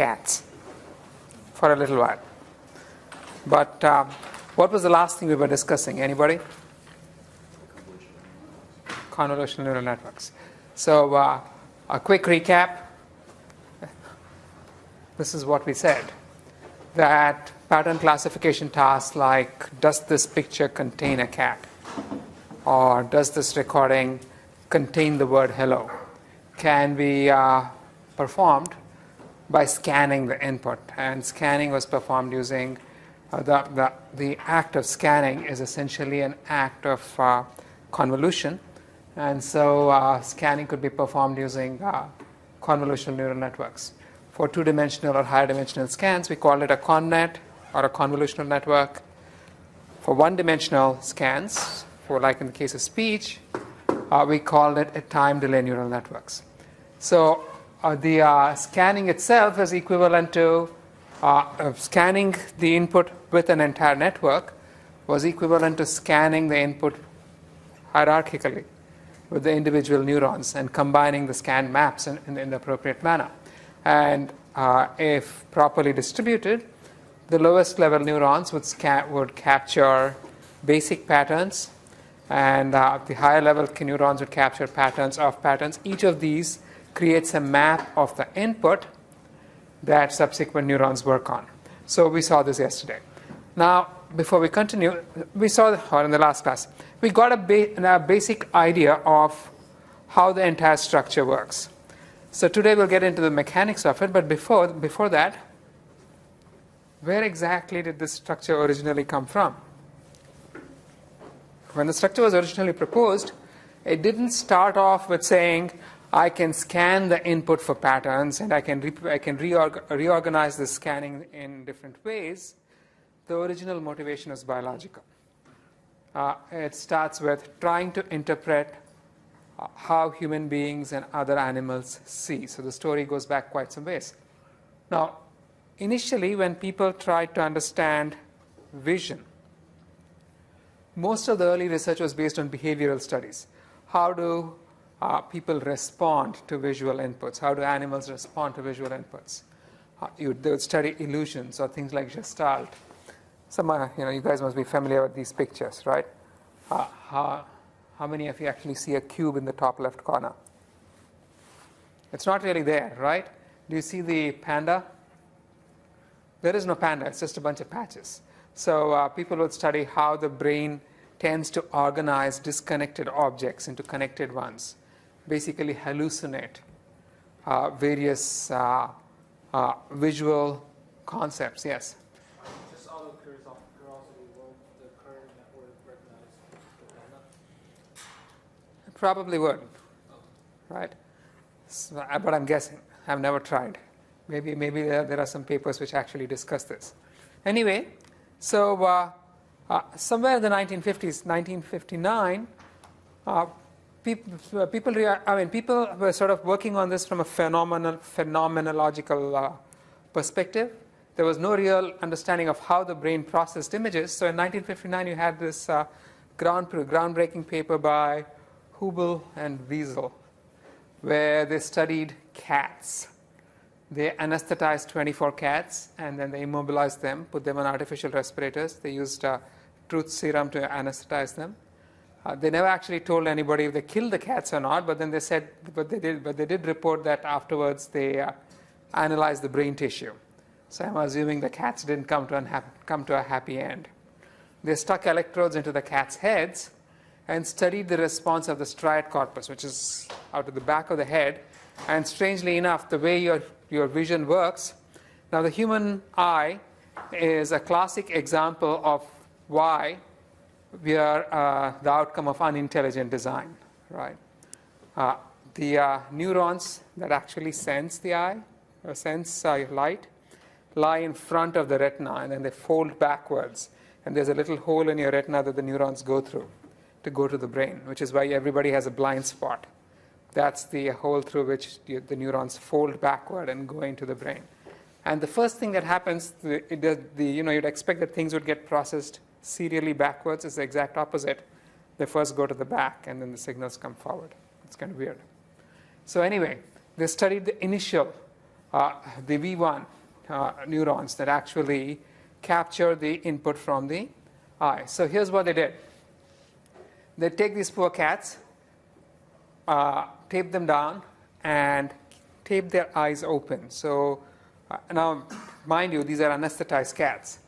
cats for a little while. But what was the last thing we were discussing? Anybody? Convolutional neural networks. So a quick recap. This is what we said. That pattern classification tasks like, does this picture contain a cat? Or does this recording contain the word hello? Can be performed by scanning the input. And scanning was performed using, the act of scanning is essentially an act of convolution. And so scanning could be performed using convolutional neural networks. For two-dimensional or higher dimensional scans, we call it a connet or a convolutional network. For one-dimensional scans, for like in the case of speech, we called it a time delay neural networks. So the scanning itself is equivalent to scanning the input with an entire network was equivalent to scanning the input hierarchically with the individual neurons and combining the scanned maps in the appropriate manner. And if properly distributed, the lowest level neurons would capture basic patterns, and the higher level neurons would capture patterns of patterns. Each of these creates a map of the input that subsequent neurons work on. So we saw this yesterday. Now, before we continue, we saw, or in the last class, we got a basic idea of how the entire structure works. So today we'll get into the mechanics of it, but before that, where exactly did this structure originally come from? When the structure was originally proposed, it didn't start off with saying, I can scan the input for patterns and I can reorganize the scanning in different ways. The original motivation was biological. It starts with trying to interpret how human beings and other animals see. So the story goes back quite some ways. Now, initially, when people tried to understand vision, most of the early research was based on behavioral studies. How do people respond to visual inputs? How do animals respond to visual inputs? They would study illusions or things like Gestalt. You guys must be familiar with these pictures, right? How many of you actually see a cube in the top left corner? It's not really there, right? Do you see the panda? There is no panda. It's just a bunch of patches. So people would study how the brain tends to organize disconnected objects into connected ones, basically hallucinate various visual concepts. Yes? Just out of curiosity, won't the current network recognize the panda? It probably would, right? So, but I'm guessing. I've never tried. Maybe there are some papers which actually discuss this. Anyway, so somewhere in the 1950s, 1959, people were sort of working on this from a phenomenological perspective. There was no real understanding of how the brain processed images. So in 1959, you had this groundbreaking paper by Hubel and Wiesel, where they studied cats. They anesthetized 24 cats, and then they immobilized them, put them on artificial respirators. They used truth serum to anesthetize them. They never actually told anybody if they killed the cats or not, but then they said, but they did report that afterwards they analyzed the brain tissue. So I'm assuming the cats didn't come to a happy end. They stuck electrodes into the cats' heads and studied the response of the striate corpus, which is out of the back of the head. And strangely enough, the way your vision works, now the human eye is a classic example of why we are the outcome of unintelligent design, right? The neurons that actually sense the eye, or sense light, lie in front of the retina, and then they fold backwards. And there's a little hole in your retina that the neurons go through to go to the brain, which is why everybody has a blind spot. That's the hole through which the neurons fold backward and go into the brain. And the first thing that happens, you'd expect that things would get processed serially backwards. It's the exact opposite. They first go to the back, and then the signals come forward. It's kind of weird. So anyway, they studied the initial the V1 neurons that actually capture the input from the eye. So here's what they did. They take these poor cats, tape them down, and tape their eyes open. So now, mind you, these are anesthetized cats,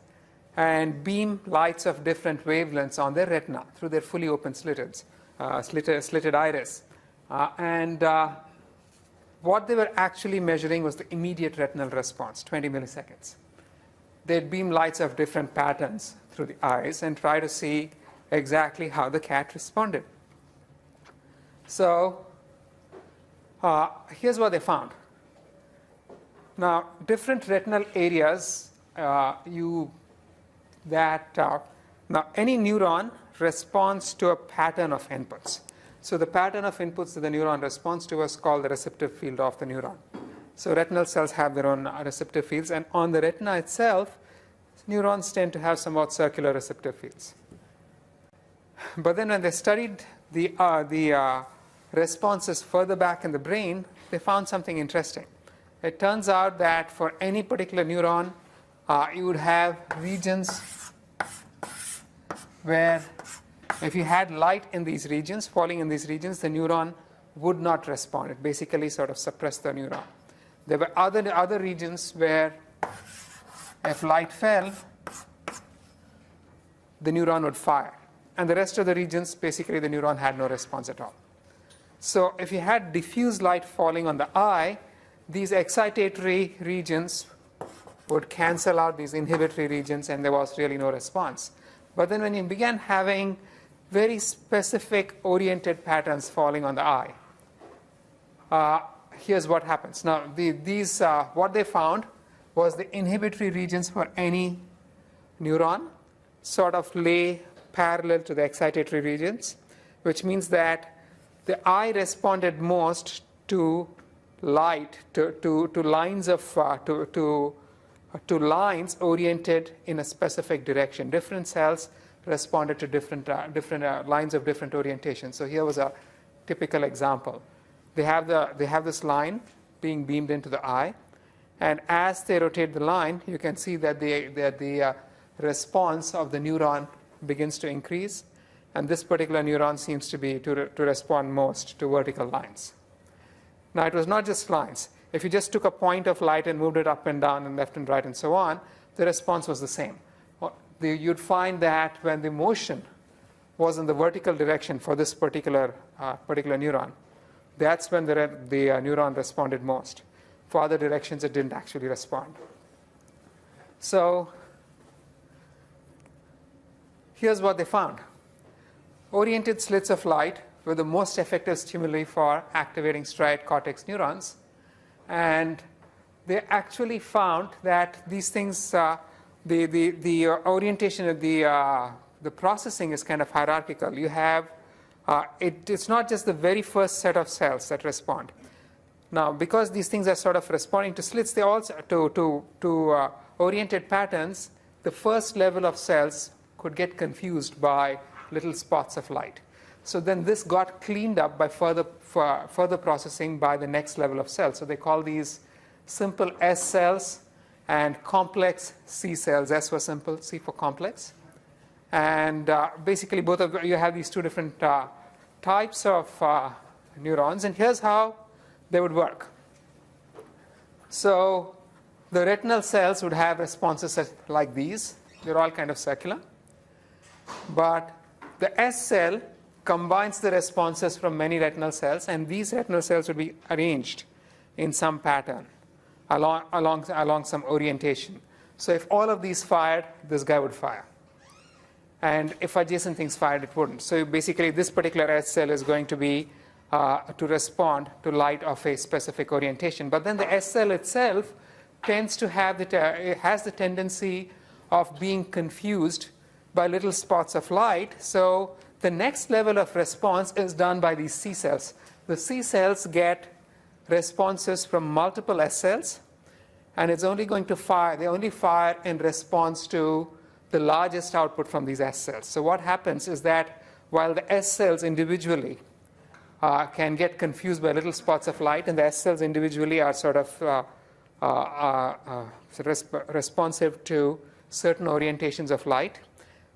and beam lights of different wavelengths on their retina through their fully open slitted iris. What they were actually measuring was the immediate retinal response, 20 milliseconds. They'd beam lights of different patterns through the eyes and try to see exactly how the cat responded. So here's what they found. Now, different retinal areas, now any neuron responds to a pattern of inputs. So the pattern of inputs that the neuron responds to is called the receptive field of the neuron. So retinal cells have their own receptive fields, and on the retina itself, neurons tend to have somewhat circular receptive fields. But then when they studied the responses further back in the brain, they found something interesting. It turns out that for any particular neuron, you would have regions where if you had light in these regions, falling in these regions, the neuron would not respond. It basically sort of suppressed the neuron. There were other regions where if light fell, the neuron would fire. And the rest of the regions, basically the neuron had no response at all. So if you had diffuse light falling on the eye, these excitatory regions would cancel out these inhibitory regions, and there was really no response. But then when you began having very specific oriented patterns falling on the eye, here's what happens. Now, what they found was the inhibitory regions for any neuron sort of lay parallel to the excitatory regions, which means that the eye responded most to light, to lines oriented in a specific direction. Different cells responded to different lines of different orientation. So here was a typical example. They have this line being beamed into the eye, and as they rotate the line, you can see that the response of the neuron begins to increase, and this particular neuron seems to respond most to vertical lines. Now, it was not just lines. If you just took a point of light and moved it up and down and left and right and so on, the response was the same. You'd find that when the motion was in the vertical direction for this particular neuron, that's when the neuron responded most. For other directions, it didn't actually respond. So here's what they found. Oriented slits of light were the most effective stimuli for activating striate cortex neurons. And they actually found that these things, the orientation of the processing is kind of hierarchical. You have, it's not just the very first set of cells that respond. Now, because these things are sort of responding to slits, they also, to oriented patterns, the first level of cells could get confused by little spots of light. So then this got cleaned up by further processing by the next level of cells. So they call these simple S cells and complex C cells. S for simple, C for complex. And basically, both of you have these two different types of neurons. And here's how they would work. So the retinal cells would have responses like these. They're all kind of circular. But the S cell combines the responses from many retinal cells, and these retinal cells would be arranged in some pattern along some orientation. So if all of these fired, this guy would fire. And if adjacent things fired, it wouldn't. So basically, this particular S cell is going to be to respond to light of a specific orientation. But then the S cell itself tends to have it has the tendency of being confused by little spots of light. So the next level of response is done by these C cells. The C cells get responses from multiple S cells, and it's only going to fire. They only fire in response to the largest output from these S cells. So what happens is that while the S cells individually can get confused by little spots of light, and the S cells individually are sort of responsive to certain orientations of light.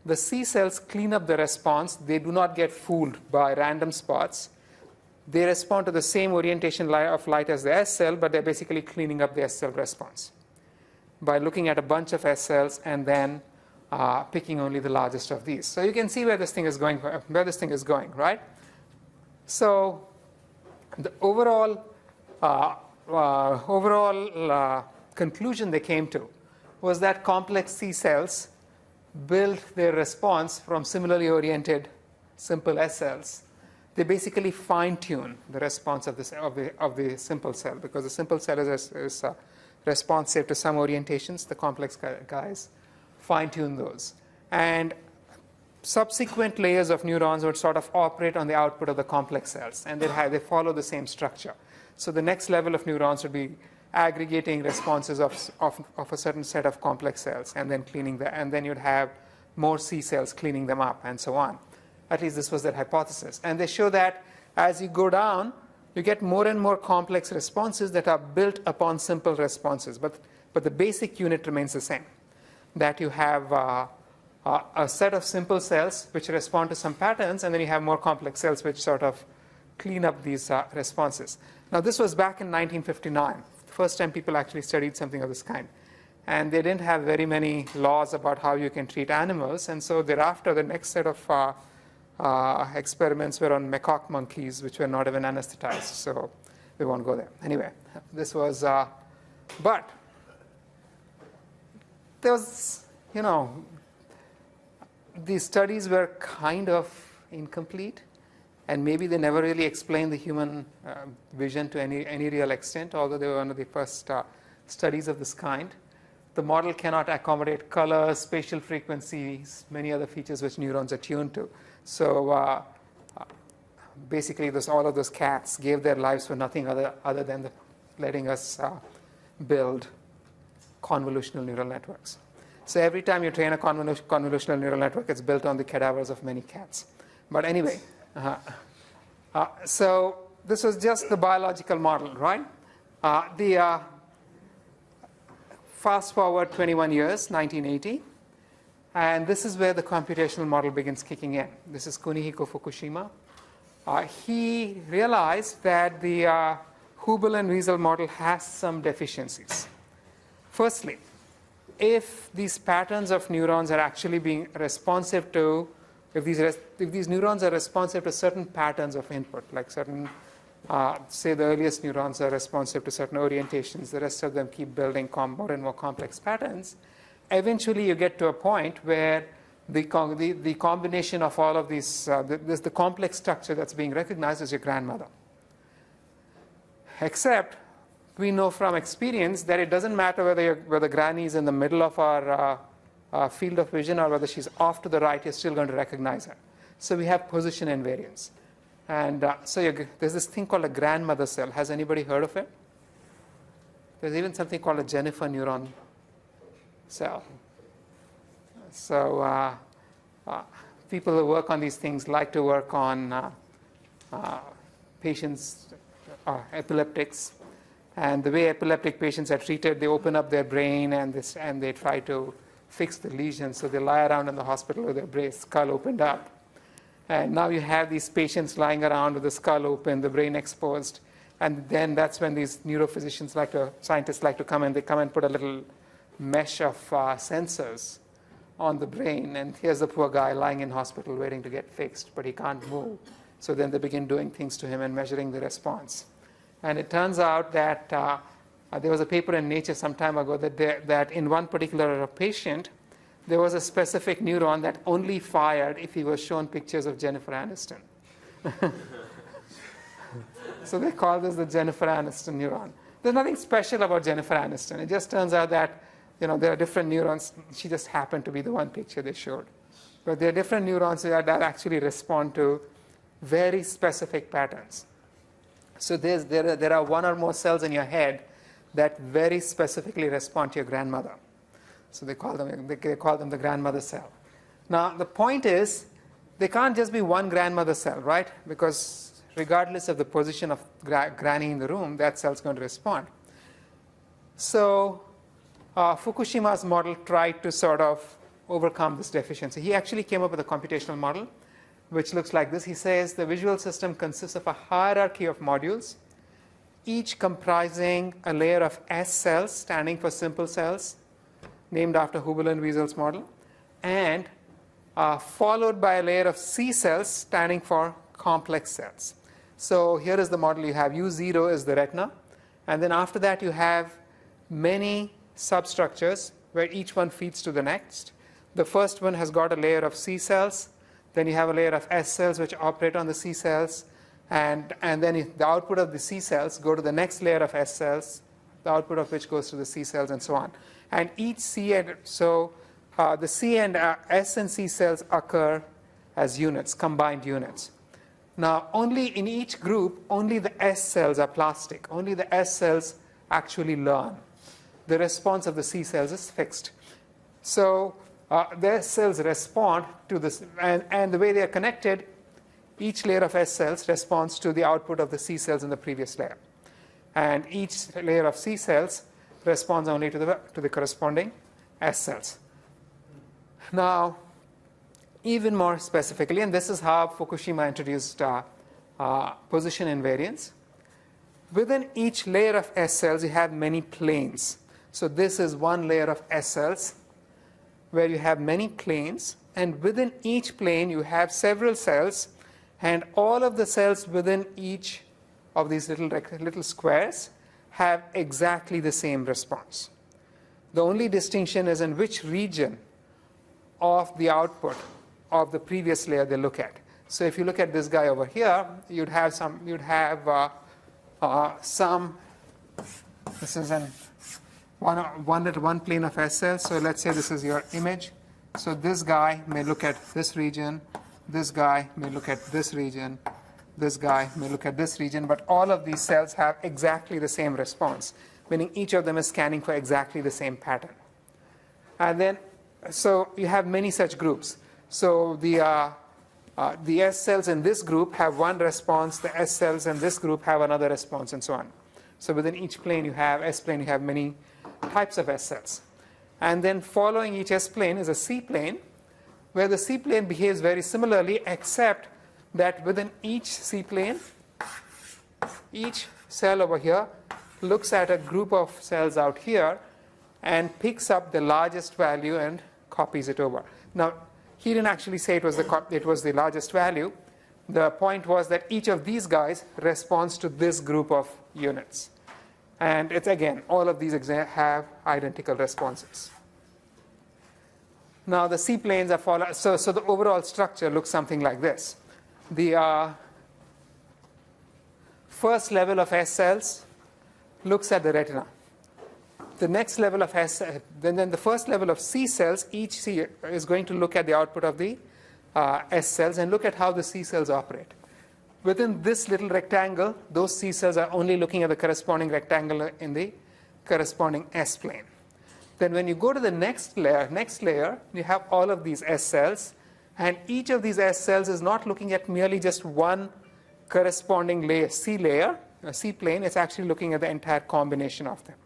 The C cells clean up the response. They do not get fooled by random spots. They respond to the same orientation of light as the S cell, but they're basically cleaning up the S cell response by looking at a bunch of S cells and then picking only the largest of these. So you can see where this thing is going, right? So the overall conclusion they came to was that complex C cells build their response from similarly oriented simple S cells. They basically fine-tune the response of the simple cell, because the simple cell is responsive to some orientations. The complex guys fine-tune those. And subsequent layers of neurons would sort of operate on the output of the complex cells, and they follow the same structure. So the next level of neurons would be aggregating responses of a certain set of complex cells and then cleaning them, and then you'd have more C cells cleaning them up and so on. At least this was their hypothesis. And they show that as you go down, you get more and more complex responses that are built upon simple responses. But the basic unit remains the same, that you have a set of simple cells which respond to some patterns, and then you have more complex cells which sort of clean up these responses. Now, this was back in 1959, the first time people actually studied something of this kind. And they didn't have very many laws about how you can treat animals. And so thereafter, the next set of experiments were on macaque monkeys, which were not even anesthetized. So we won't go there. Anyway, this was, but there was, these studies were kind of incomplete. And maybe they never really explained the human vision to any real extent, although they were one of the first studies of this kind. The model cannot accommodate color, spatial frequencies, many other features which neurons are tuned to. So basically, all of those cats gave their lives for nothing other than letting us build convolutional neural networks. So every time you train a convolutional neural network, it's built on the cadavers of many cats. But anyway, so this was just the biological model, right? Fast forward 21 years, 1980, and this is where the computational model begins kicking in. This is Kunihiko Fukushima. He realized that the Hubel and Wiesel model has some deficiencies. Firstly, if these patterns of neurons are actually being responsive to, if these neurons are responsive to certain patterns of input, like certain, say the earliest neurons are responsive to certain orientations, the rest of them keep building more and more complex patterns, eventually you get to a point where the combination of all of these, the complex structure that's being recognized as your grandmother. Except we know from experience that it doesn't matter whether granny is in the middle of our field of vision or whether she's off to the right, you're still going to recognize her. So we have position invariance. And so there's this thing called a grandmother cell. Has anybody heard of it? There's even something called a Jennifer neuron cell. So people who work on these things like to work on patients, epileptics. And the way epileptic patients are treated, they open up their brain and they try to fix the lesion. So they lie around in the hospital with their skull opened up. And now you have these patients lying around with the skull open, the brain exposed. And then that's when these neurophysicians scientists like to come in. They come and put a little mesh of sensors on the brain. And here's the poor guy lying in hospital waiting to get fixed, but he can't move. So then they begin doing things to him and measuring the response. And it turns out that there was a paper in Nature some time ago that in one particular patient, there was a specific neuron that only fired if he was shown pictures of Jennifer Aniston. So they call this the Jennifer Aniston neuron. There's nothing special about Jennifer Aniston. It just turns out that there are different neurons. She just happened to be the one picture they showed. But there are different neurons that actually respond to very specific patterns. So there are one or more cells in your head that very specifically respond to your grandmother. So they call them the grandmother cell. Now the point is, they can't just be one grandmother cell, right? Because regardless of the position of granny in the room, that cell's going to respond. So Fukushima's model tried to sort of overcome this deficiency. He actually came up with a computational model which looks like this. He says the visual system consists of a hierarchy of modules, each comprising a layer of S cells, standing for simple cells, named after Hubel and Wiesel's model, and followed by a layer of C cells, standing for complex cells. So here is the model. You have U0 is the retina, and then after that you have many substructures where each one feeds to the next. The first one has got a layer of C cells, then you have a layer of S cells which operate on the C cells, and then the output of the C cells go to the next layer of S cells, the output of which goes to the C cells, and so on. And each C and so the C and S and C cells occur as units, combined units. Now, only in each group, only the S cells are plastic. Only the S cells actually learn. The response of the C cells is fixed. So the S cells respond to this, and the way they are connected, each layer of S cells responds to the output of the C cells in the previous layer. And each layer of C cells responds only to the corresponding S cells. Now, even more specifically, and this is how Fukushima introduced position invariance. Within each layer of S cells, you have many planes. So this is one layer of S cells where you have many planes, and within each plane you have several cells, and all of the cells within each of these little squares have exactly the same response. The only distinction is in which region of the output of the previous layer they look at. So if you look at this guy over here, you'd have some. This is one plane of S cells. So let's say this is your image. So this guy may look at this region. This guy may look at this region. This guy may look at this region. But all of these cells have exactly the same response, meaning each of them is scanning for exactly the same pattern. And then, so you have many such groups. So the S cells in this group have one response. The S cells in this group have another response, and so on. So within each plane you have S plane, you have many types of S cells. And then following each S plane is a C plane, where the C plane behaves very similarly, except that within each C plane, each cell over here looks at a group of cells out here and picks up the largest value and copies it over. Now, he didn't actually say it was the largest value. The point was that each of these guys responds to this group of units. And it's, again, all of these have identical responses. Now, the C planes are followed. So the overall structure looks something like this. The first level of S cells looks at the retina. The next level of then the first level of C cells, each C is going to look at the output of the S cells and look at how the C cells operate. Within this little rectangle, those C cells are only looking at the corresponding rectangle in the corresponding S plane. Then when you go to the next layer, you have all of these S cells, and each of these S cells is not looking at merely just one corresponding layer, a C plane. It's actually looking at the entire combination of them.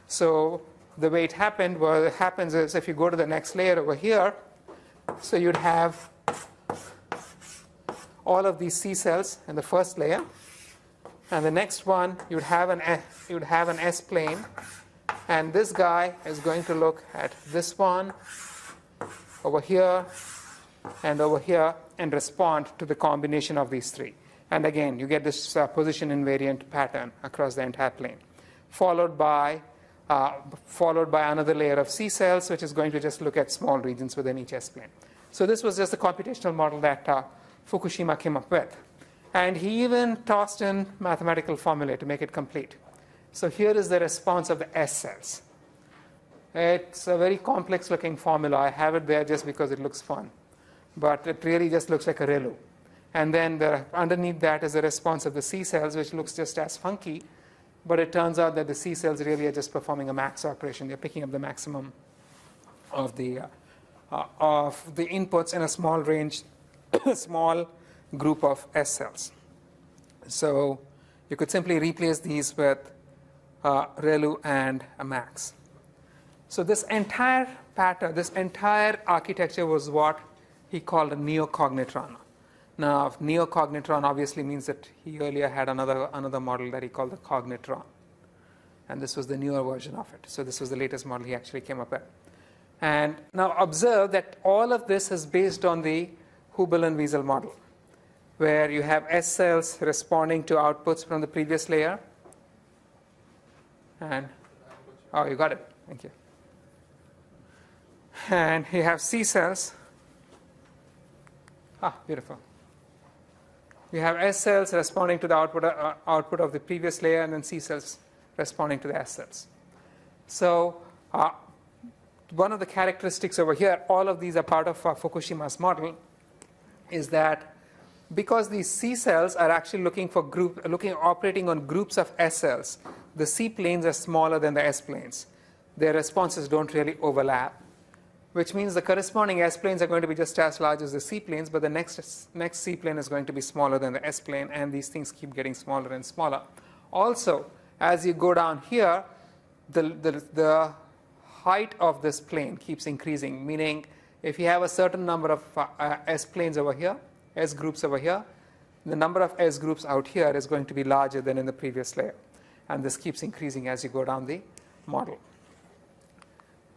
So the way it happens is if you go to the next layer over here, so you'd have all of these C cells in the first layer, and the next one you'd have an S plane, and this guy is going to look at this one over here and respond to the combination of these three. And again, you get this position invariant pattern across the entire plane, followed by another layer of C cells, which is going to just look at small regions within each S plane. So this was just the computational model that Fukushima came up with. And he even tossed in mathematical formulae to make it complete. So here is the response of the S cells. It's a very complex looking formula. I have it there just because it looks fun. But it really just looks like a ReLU. And then underneath that is the response of the C cells, which looks just as funky. But it turns out that the C cells really are just performing a max operation. They're picking up the maximum of the inputs in a small range, small group of S cells. So you could simply replace these with ReLU, and a Max. So this entire pattern, this entire architecture was what he called a neocognitron. Now, neocognitron obviously means that he earlier had another model that he called the cognitron. And this was the newer version of it. So this was the latest model he actually came up with. And now observe that all of this is based on the Hubel and Wiesel model, where you have S cells responding to outputs from the previous layer. And, oh, you got it. Thank you. And you have C cells. Ah, beautiful. You have S cells responding to the output of the previous layer, and then C cells responding to the S cells. So one of the characteristics over here, all of these are part of Fukushima's model, is that because these C cells are actually operating on groups of S cells, the C planes are smaller than the S planes. Their responses don't really overlap, which means the corresponding S planes are going to be just as large as the C planes, but the next C plane is going to be smaller than the S plane, and these things keep getting smaller and smaller. Also, as you go down here, the height of this plane keeps increasing, meaning if you have a certain number of S planes over here, S groups over here, the number of S groups out here is going to be larger than in the previous layer. And this keeps increasing as you go down the model.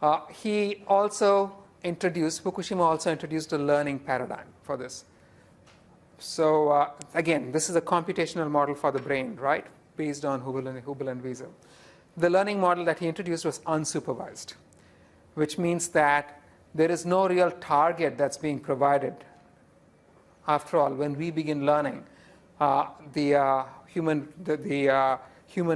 Fukushima also introduced a learning paradigm for this. So again, this is a computational model for the brain, right, based on Hubel and Wiesel. The learning model that he introduced was unsupervised, which means that there is no real target that's being provided. After all, when we begin learning, the human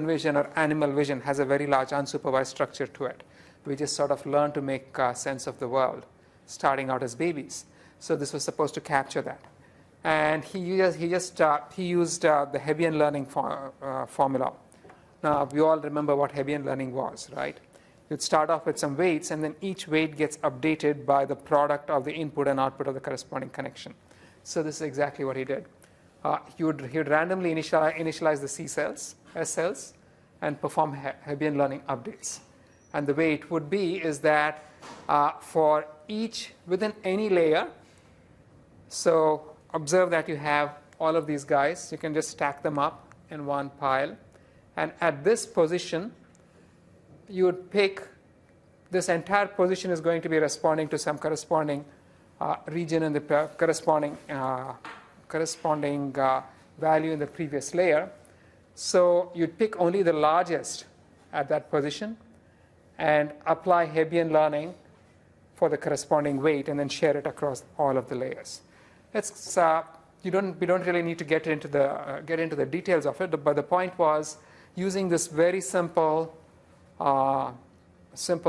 vision or animal vision has a very large unsupervised structure to it. We just sort of learn to make sense of the world, starting out as babies. So this was supposed to capture that. And he used the Hebbian learning formula. Now, we all remember what Hebbian learning was, right? You'd start off with some weights, and then each weight gets updated by the product of the input and output of the corresponding connection. So this is exactly what he did. He would randomly initialize the C cells, S cells, and perform Hebbian learning updates. And the way it would be is that for each, within any layer, so observe that you have all of these guys. You can just stack them up in one pile. And at this position, you would pick, this entire position is going to be responding to some corresponding region in the corresponding value in the previous layer. So you'd pick only the largest at that position and apply Hebbian learning for the corresponding weight, and then share it across all of the layers. We don't really need to get into the details of it, but the point was using this very simple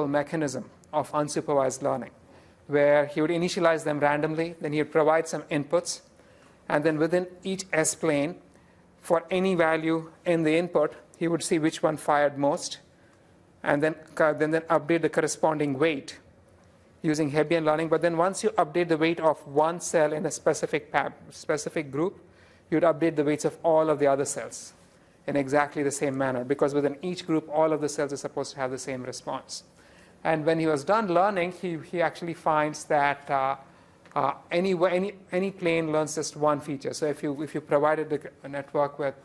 mechanism of unsupervised learning, where he would initialize them randomly, then he would provide some inputs, and then within each S plane, for any value in the input, he would see which one fired most, and then update the corresponding weight using Hebbian learning. But then once you update the weight of one cell in a specific group, you'd update the weights of all of the other cells in exactly the same manner, because within each group, all of the cells are supposed to have the same response. And when he was done learning, he actually finds that any plane learns just one feature. So if you provided a network with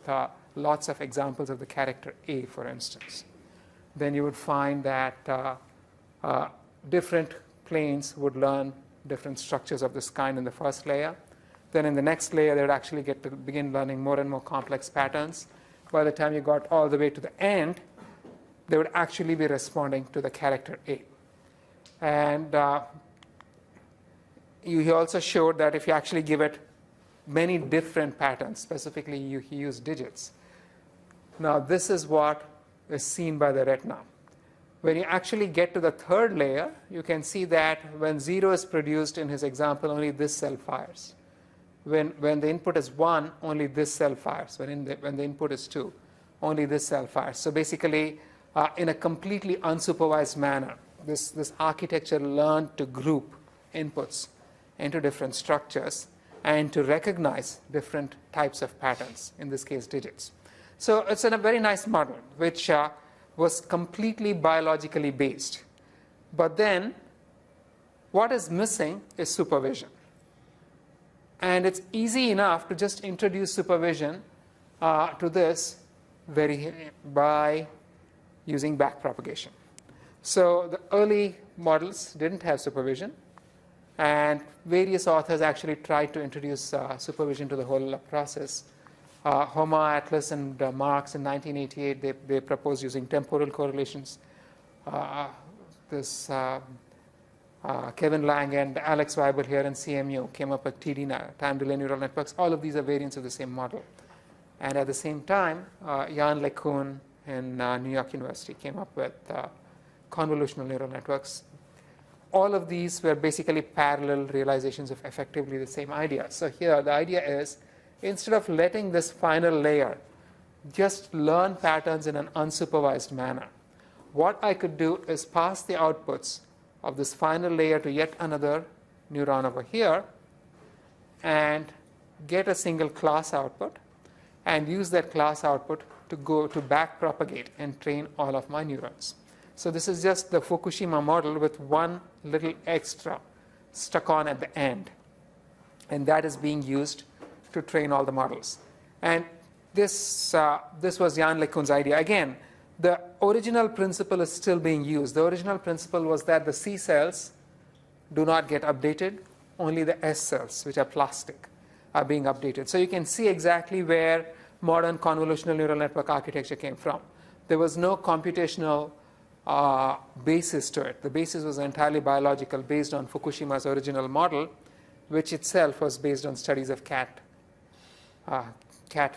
lots of examples of the character A, for instance, then you would find that different planes would learn different structures of this kind in the first layer. Then in the next layer, they would actually get to begin learning more and more complex patterns. By the time you got all the way to the end, they would actually be responding to the character A. And he also showed that if you actually give it many different patterns, specifically he used digits. Now, this is what is seen by the retina. When you actually get to the third layer, you can see that when 0 is produced in his example, only this cell fires. When the input is 1, only this cell fires. When the input is 2, only this cell fires. So basically, in a completely unsupervised manner, this architecture learned to group inputs into different structures and to recognize different types of patterns, in this case digits. So it's a very nice model, which was completely biologically based. But then what is missing is supervision. And it's easy enough to just introduce supervision to this by using backpropagation. So the early models didn't have supervision, and various authors actually tried to introduce supervision to the whole process. Homer, Atlas, and Marx in 1988, they proposed using temporal correlations. Kevin Lang and Alex Weibel here in CMU came up with TD, time delay neural networks. All of these are variants of the same model. And at the same time, Jan LeCun in New York University came up with convolutional neural networks. All of these were basically parallel realizations of effectively the same idea. So here the idea is, instead of letting this final layer just learn patterns in an unsupervised manner, what I could do is pass the outputs of this final layer to yet another neuron over here and get a single class output and use that class output to go to backpropagate and train all of my neurons. So this is just the Fukushima model with one little extra stuck on at the end. And that is being used to train all the models. And this was Jan LeCun's idea. Again, the original principle is still being used. The original principle was that the C cells do not get updated. Only the S cells, which are plastic, are being updated. So you can see exactly where modern convolutional neural network architecture came from. There was no computational basis to it. The basis was entirely biological, based on Fukushima's original model, which itself was based on studies of cat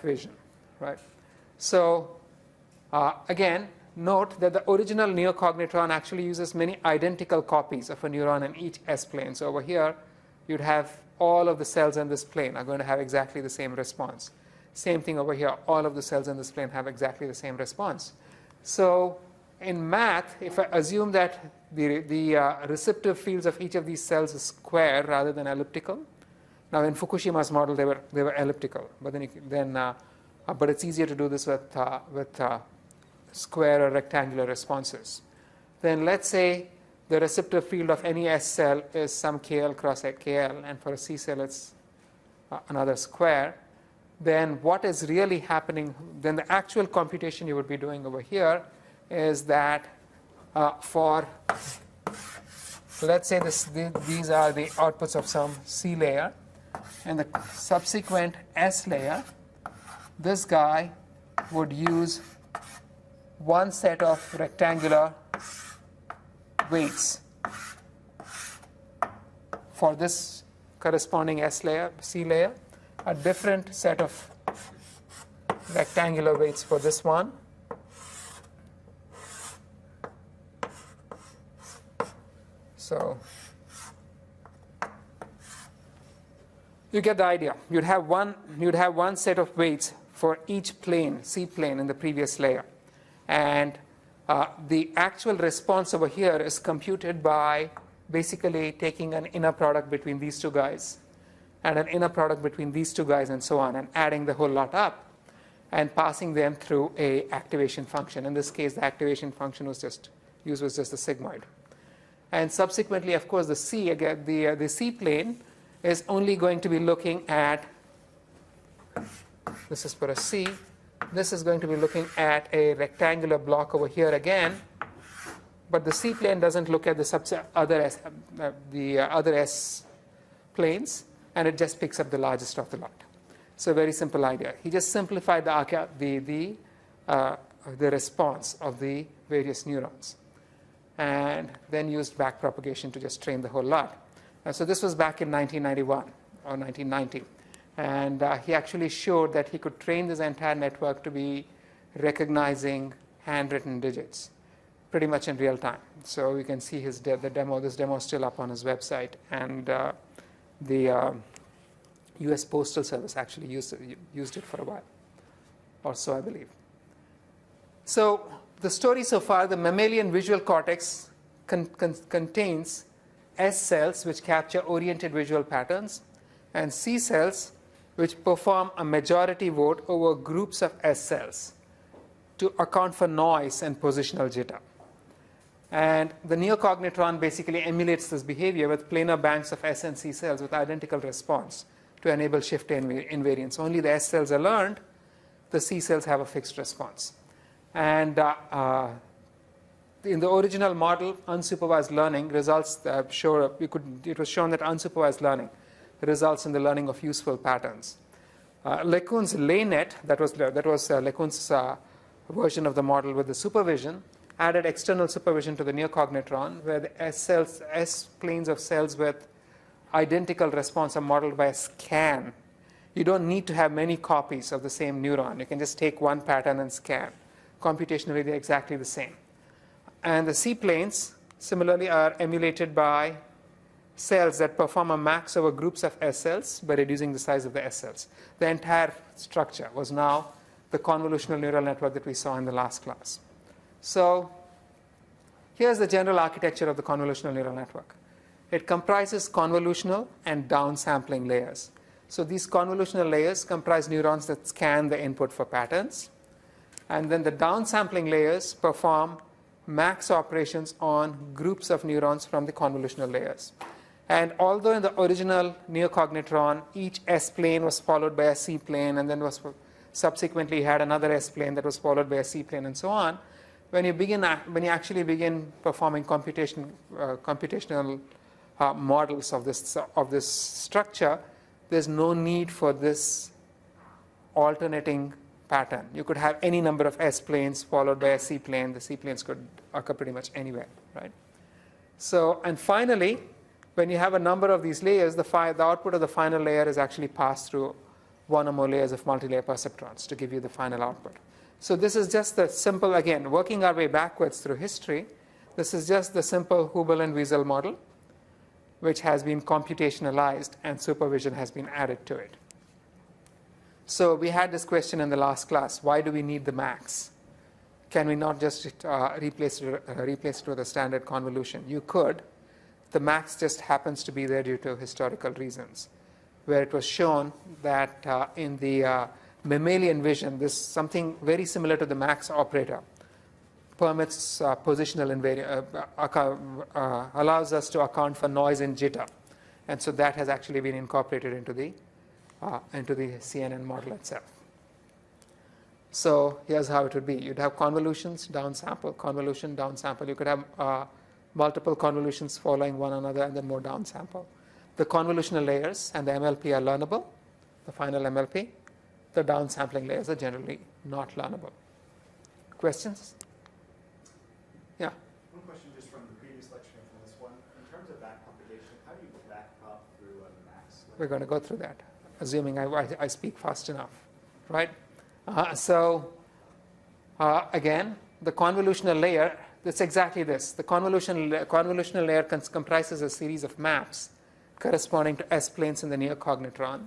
vision, right? So again, note that the original neocognitron actually uses many identical copies of a neuron in each S-plane. So over here, you'd have all of the cells in this plane are going to have exactly the same response. Same thing over here. All of the cells in this plane have exactly the same response. So in math, if I assume that the receptive fields of each of these cells is square rather than elliptical. Now in Fukushima's model, they were elliptical, but but it's easier to do this with square or rectangular responses. Then let's say the receptive field of any S cell is some KL cross KL, and for a C cell it's another square. Then what is really happening, then the actual computation you would be doing over here is that let's say these are the outputs of some C layer, and the subsequent S layer, this guy would use one set of rectangular weights for this corresponding S layer, C layer, a different set of rectangular weights for this one, so you get the idea. You'd have one set of weights for each plane, C plane, in the previous layer. And the actual response over here is computed by basically taking an inner product between these two guys and an inner product between these two guys and so on, and adding the whole lot up and passing them through a activation function. In this case, the activation function was just the sigmoid. And subsequently, of course, the C, again, the C plane is only going to be looking at, this is for a C, this is going to be looking at a rectangular block over here again, but the C plane doesn't look at the other S planes, and it just picks up the largest of the lot. So very simple idea. He just simplified the response of the various neurons, and then used backpropagation to just train the whole lot. So this was back in 1991 or 1990. And he actually showed that he could train this entire network to be recognizing handwritten digits pretty much in real time. So you can see the demo. This demo is still up on his website. And the US Postal Service actually used it for a while or so, I believe. So the story so far, the mammalian visual cortex contains S cells, which capture oriented visual patterns, and C cells, which perform a majority vote over groups of S cells. to account for noise and positional jitter. And the neocognitron basically emulates this behavior with planar banks of S and C cells with identical response to enable shift invariance. Only the S cells are learned, the C cells have a fixed response. And in the original model, unsupervised learning results it was shown that unsupervised learning results in the learning of useful patterns. LeCun's LayNet, that was LeCun's version of the model with the supervision, added external supervision to the neocognitron, where the S planes of cells with identical response are modeled by a scan. You don't need to have many copies of the same neuron. You can just take one pattern and scan. Computationally, they're exactly the same. And the C planes, similarly, are emulated by cells that perform a max over groups of S cells by reducing the size of the S cells. The entire structure was now the convolutional neural network that we saw in the last class. So here's the general architecture of the convolutional neural network. It comprises convolutional and downsampling layers. So these convolutional layers comprise neurons that scan the input for patterns. And then the downsampling layers perform max operations on groups of neurons from the convolutional layers. And although in the original neocognitron, each S plane was followed by a C plane, and then subsequently had another S plane that was followed by a C plane, and so on, when you actually begin performing computational models of this structure, there's no need for this alternating pattern. You could have any number of S planes followed by a C plane. The C planes could occur pretty much anywhere, right? So, and finally, when you have a number of these layers, the output of the final layer is actually passed through one or more layers of multilayer perceptrons to give you the final output. So this is just the simple, again, working our way backwards through history. This is just the simple Hubel and Wiesel model, which has been computationalized and supervision has been added to it. So we had this question in the last class: why do we need the max? Can we not just replace it with a standard convolution? You could. The max just happens to be there due to historical reasons, where it was shown that in the mammalian vision, this something very similar to the max operator permits positional allows us to account for noise and jitter, and so that has actually been incorporated into the CNN model itself. So here's how it would be: you'd have convolutions, downsample, convolution, downsample. You could have multiple convolutions following one another, and then more downsample. The convolutional layers and the MLP are learnable, the final MLP. The downsampling layers are generally not learnable. Questions? Yeah? One question just from the previous lecture and from this one. In terms of back propagation, how do you back up through a max? We're going to go through that, assuming I speak fast enough, right? Again, the convolutional layer, that's exactly this. The convolutional layer comprises a series of maps corresponding to S planes in the neocognitron.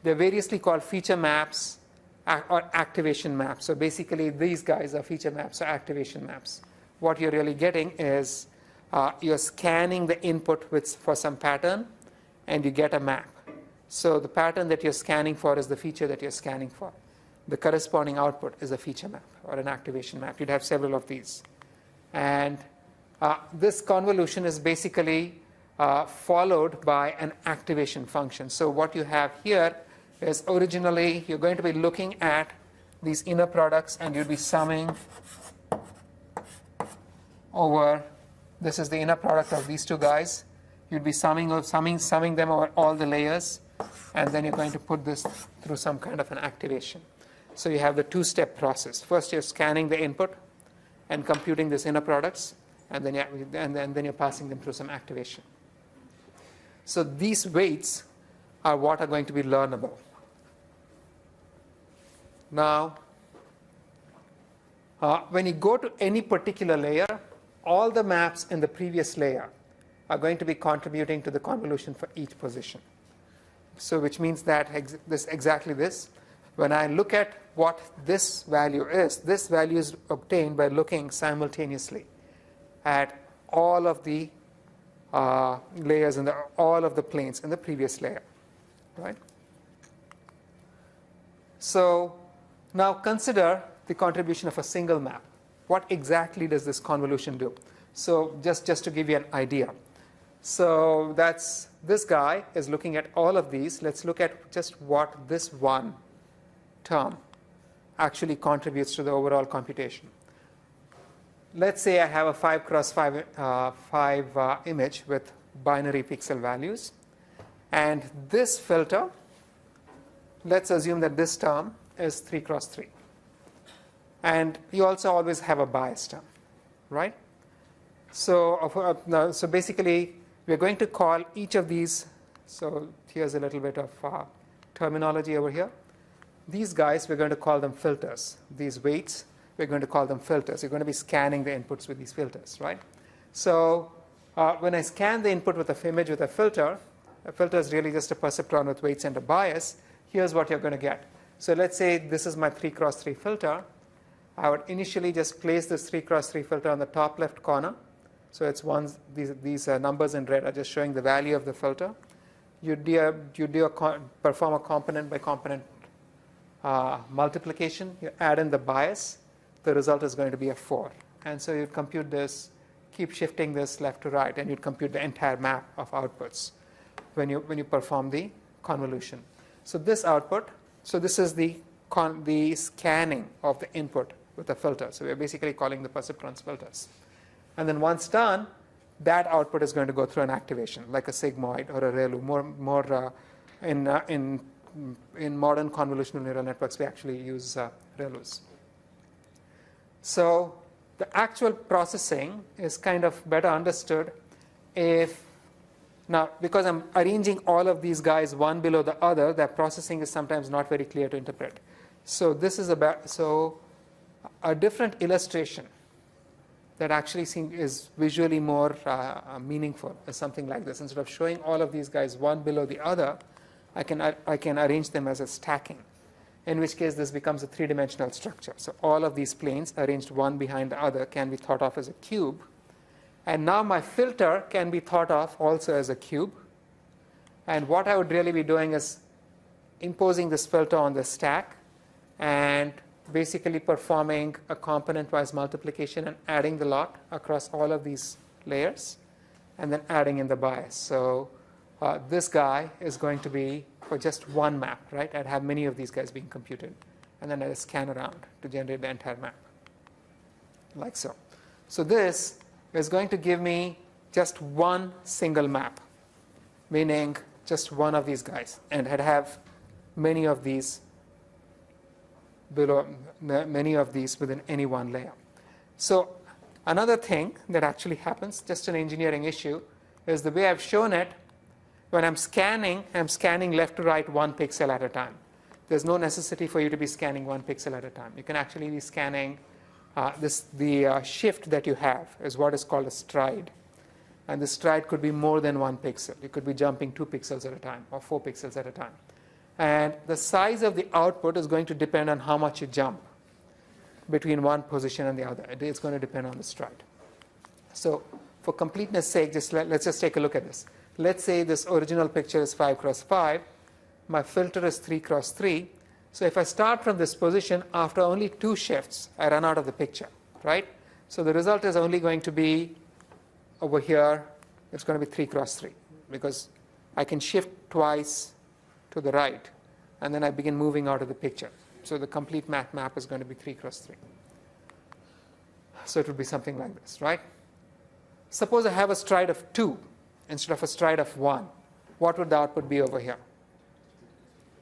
They're variously called feature maps or activation maps. So basically, these guys are feature maps or activation maps. What you're really getting is you're scanning the input for some pattern, and you get a map. So the pattern that you're scanning for is the feature that you're scanning for. The corresponding output is a feature map or an activation map. You'd have several of these. And this convolution is basically followed by an activation function. So what you have here is originally you're going to be looking at these inner products, and you'll be summing over, this is the inner product of these two guys. You'll be summing them over all the layers, and then you're going to put this through some kind of an activation. So you have the two-step process. First, you're scanning the input and computing these inner products, and then you're passing them through some activation. So these weights are what are going to be learnable. Now, when you go to any particular layer, all the maps in the previous layer are going to be contributing to the convolution for each position. So which means that exactly this. When I look at what this value is obtained by looking simultaneously at all of the layers and all of the planes in the previous layer, right? So now consider the contribution of a single map. What exactly does this convolution do? So just to give you an idea. So this guy is looking at all of these. Let's look at just what this one term actually contributes to the overall computation. Let's say I have a 5 cross 5 image with binary pixel values. And this filter, let's assume that this term is 3 cross 3. And you also always have a bias term, right? So basically, we're going to call each of these. So here's a little bit of terminology over here. These guys, we're going to call them filters. These weights, we're going to call them filters. You're going to be scanning the inputs with these filters, right? So when I scan the input with a image with a filter is really just a perceptron with weights and a bias. Here's what you're going to get. So let's say this is my 3 cross 3 filter. I would initially just place this 3 cross 3 filter on the top left corner. So it's these numbers in red are just showing the value of the filter. You perform a component by component multiplication. You add in the bias. The result is going to be a 4. And so you compute this, keep shifting this left to right, and you'd compute the entire map of outputs when you perform the convolution. So this output, so this is the scanning of the input with a filter. So we're basically calling the perceptrons filters. And then once done, that output is going to go through an activation, like a sigmoid or a ReLU. More in modern convolutional neural networks, we actually use ReLUs. So the actual processing is kind of better understood now, because I'm arranging all of these guys one below the other, that processing is sometimes not very clear to interpret. So this is a different illustration that actually is visually more meaningful is something like this. Instead of showing all of these guys one below the other, I can arrange them as a stacking, in which case this becomes a three-dimensional structure. So all of these planes arranged one behind the other can be thought of as a cube. And now my filter can be thought of also as a cube. And what I would really be doing is imposing this filter on the stack and basically performing a component-wise multiplication and adding the lot across all of these layers, and then adding in the bias. So this guy is going to be for just one map, right? I'd have many of these guys being computed, and then I'd scan around to generate the entire map, like so. So this is going to give me just one single map, meaning just one of these guys, and I'd have many of these within any one layer. So another thing that actually happens, just an engineering issue, is the way I've shown it. When I'm scanning left to right 1 pixel at a time. There's no necessity for you to be scanning 1 pixel at a time. You can actually be scanning the shift that you have is what is called a stride. And the stride could be more than 1 pixel. You could be jumping 2 pixels at a time or 4 pixels at a time. And the size of the output is going to depend on how much you jump between one position and the other. It's going to depend on the stride. So for completeness sake, let's just take a look at this. Let's say this original picture is 5 cross 5. My filter is 3 cross 3. So if I start from this position, after only 2 shifts, I run out of the picture, right? So the result is only going to be over here. It's going to be 3 cross 3 because I can shift twice to the right, and then I begin moving out of the picture. So the complete map is going to be 3 cross 3. So it would be something like this, right? Suppose I have a stride of 2 instead of a stride of 1. What would the output be over here?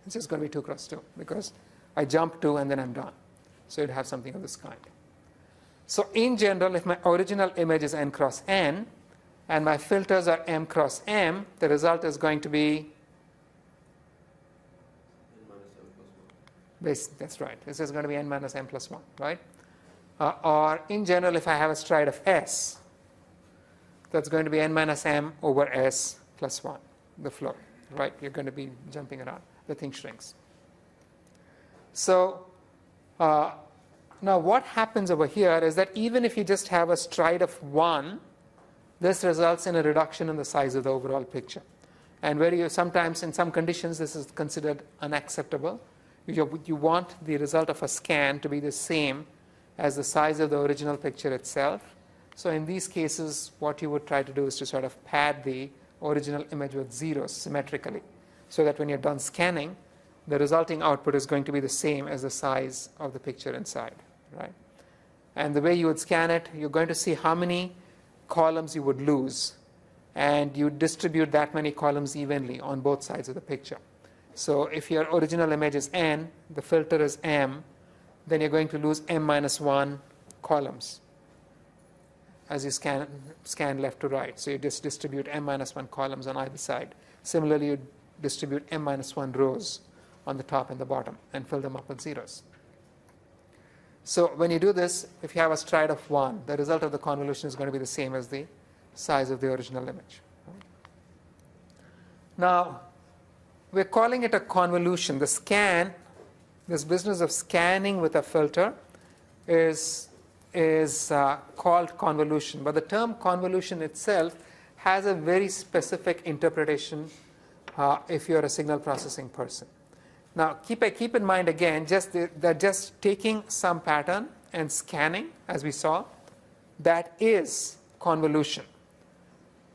It's just going to be 2 cross 2 because I jump 2 and then I'm done. So you'd have something of this kind. So in general, if my original image is n cross n and my filters are m cross m, the result is going to be that's right. This is going to be n minus m plus 1, right? Or in general, if I have a stride of s, that's going to be n minus m over s plus 1, the flow, right? You're going to be jumping around. The thing shrinks. So now what happens over here is that even if you just have a stride of 1, this results in a reduction in the size of the overall picture. And where you sometimes, in some conditions, this is considered unacceptable. You want the result of a scan to be the same as the size of the original picture itself. So in these cases, what you would try to do is to sort of pad the original image with zeros symmetrically, so that when you're done scanning, the resulting output is going to be the same as the size of the picture inside, right? And the way you would scan it, you're going to see how many columns you would lose, and you distribute that many columns evenly on both sides of the picture. So if your original image is n, the filter is m, then you're going to lose m minus 1 columns as you scan left to right. So you just distribute m minus 1 columns on either side. Similarly, you distribute m minus 1 rows on the top and the bottom and fill them up with zeros. So when you do this, if you have a stride of 1, the result of the convolution is going to be the same as the size of the original image. Now, we're calling it a convolution. The scan, this business of scanning with a filter is called convolution. But the term convolution itself has a very specific interpretation if you're a signal processing person. Now, keep in mind again, that just taking some pattern and scanning, as we saw, that is convolution.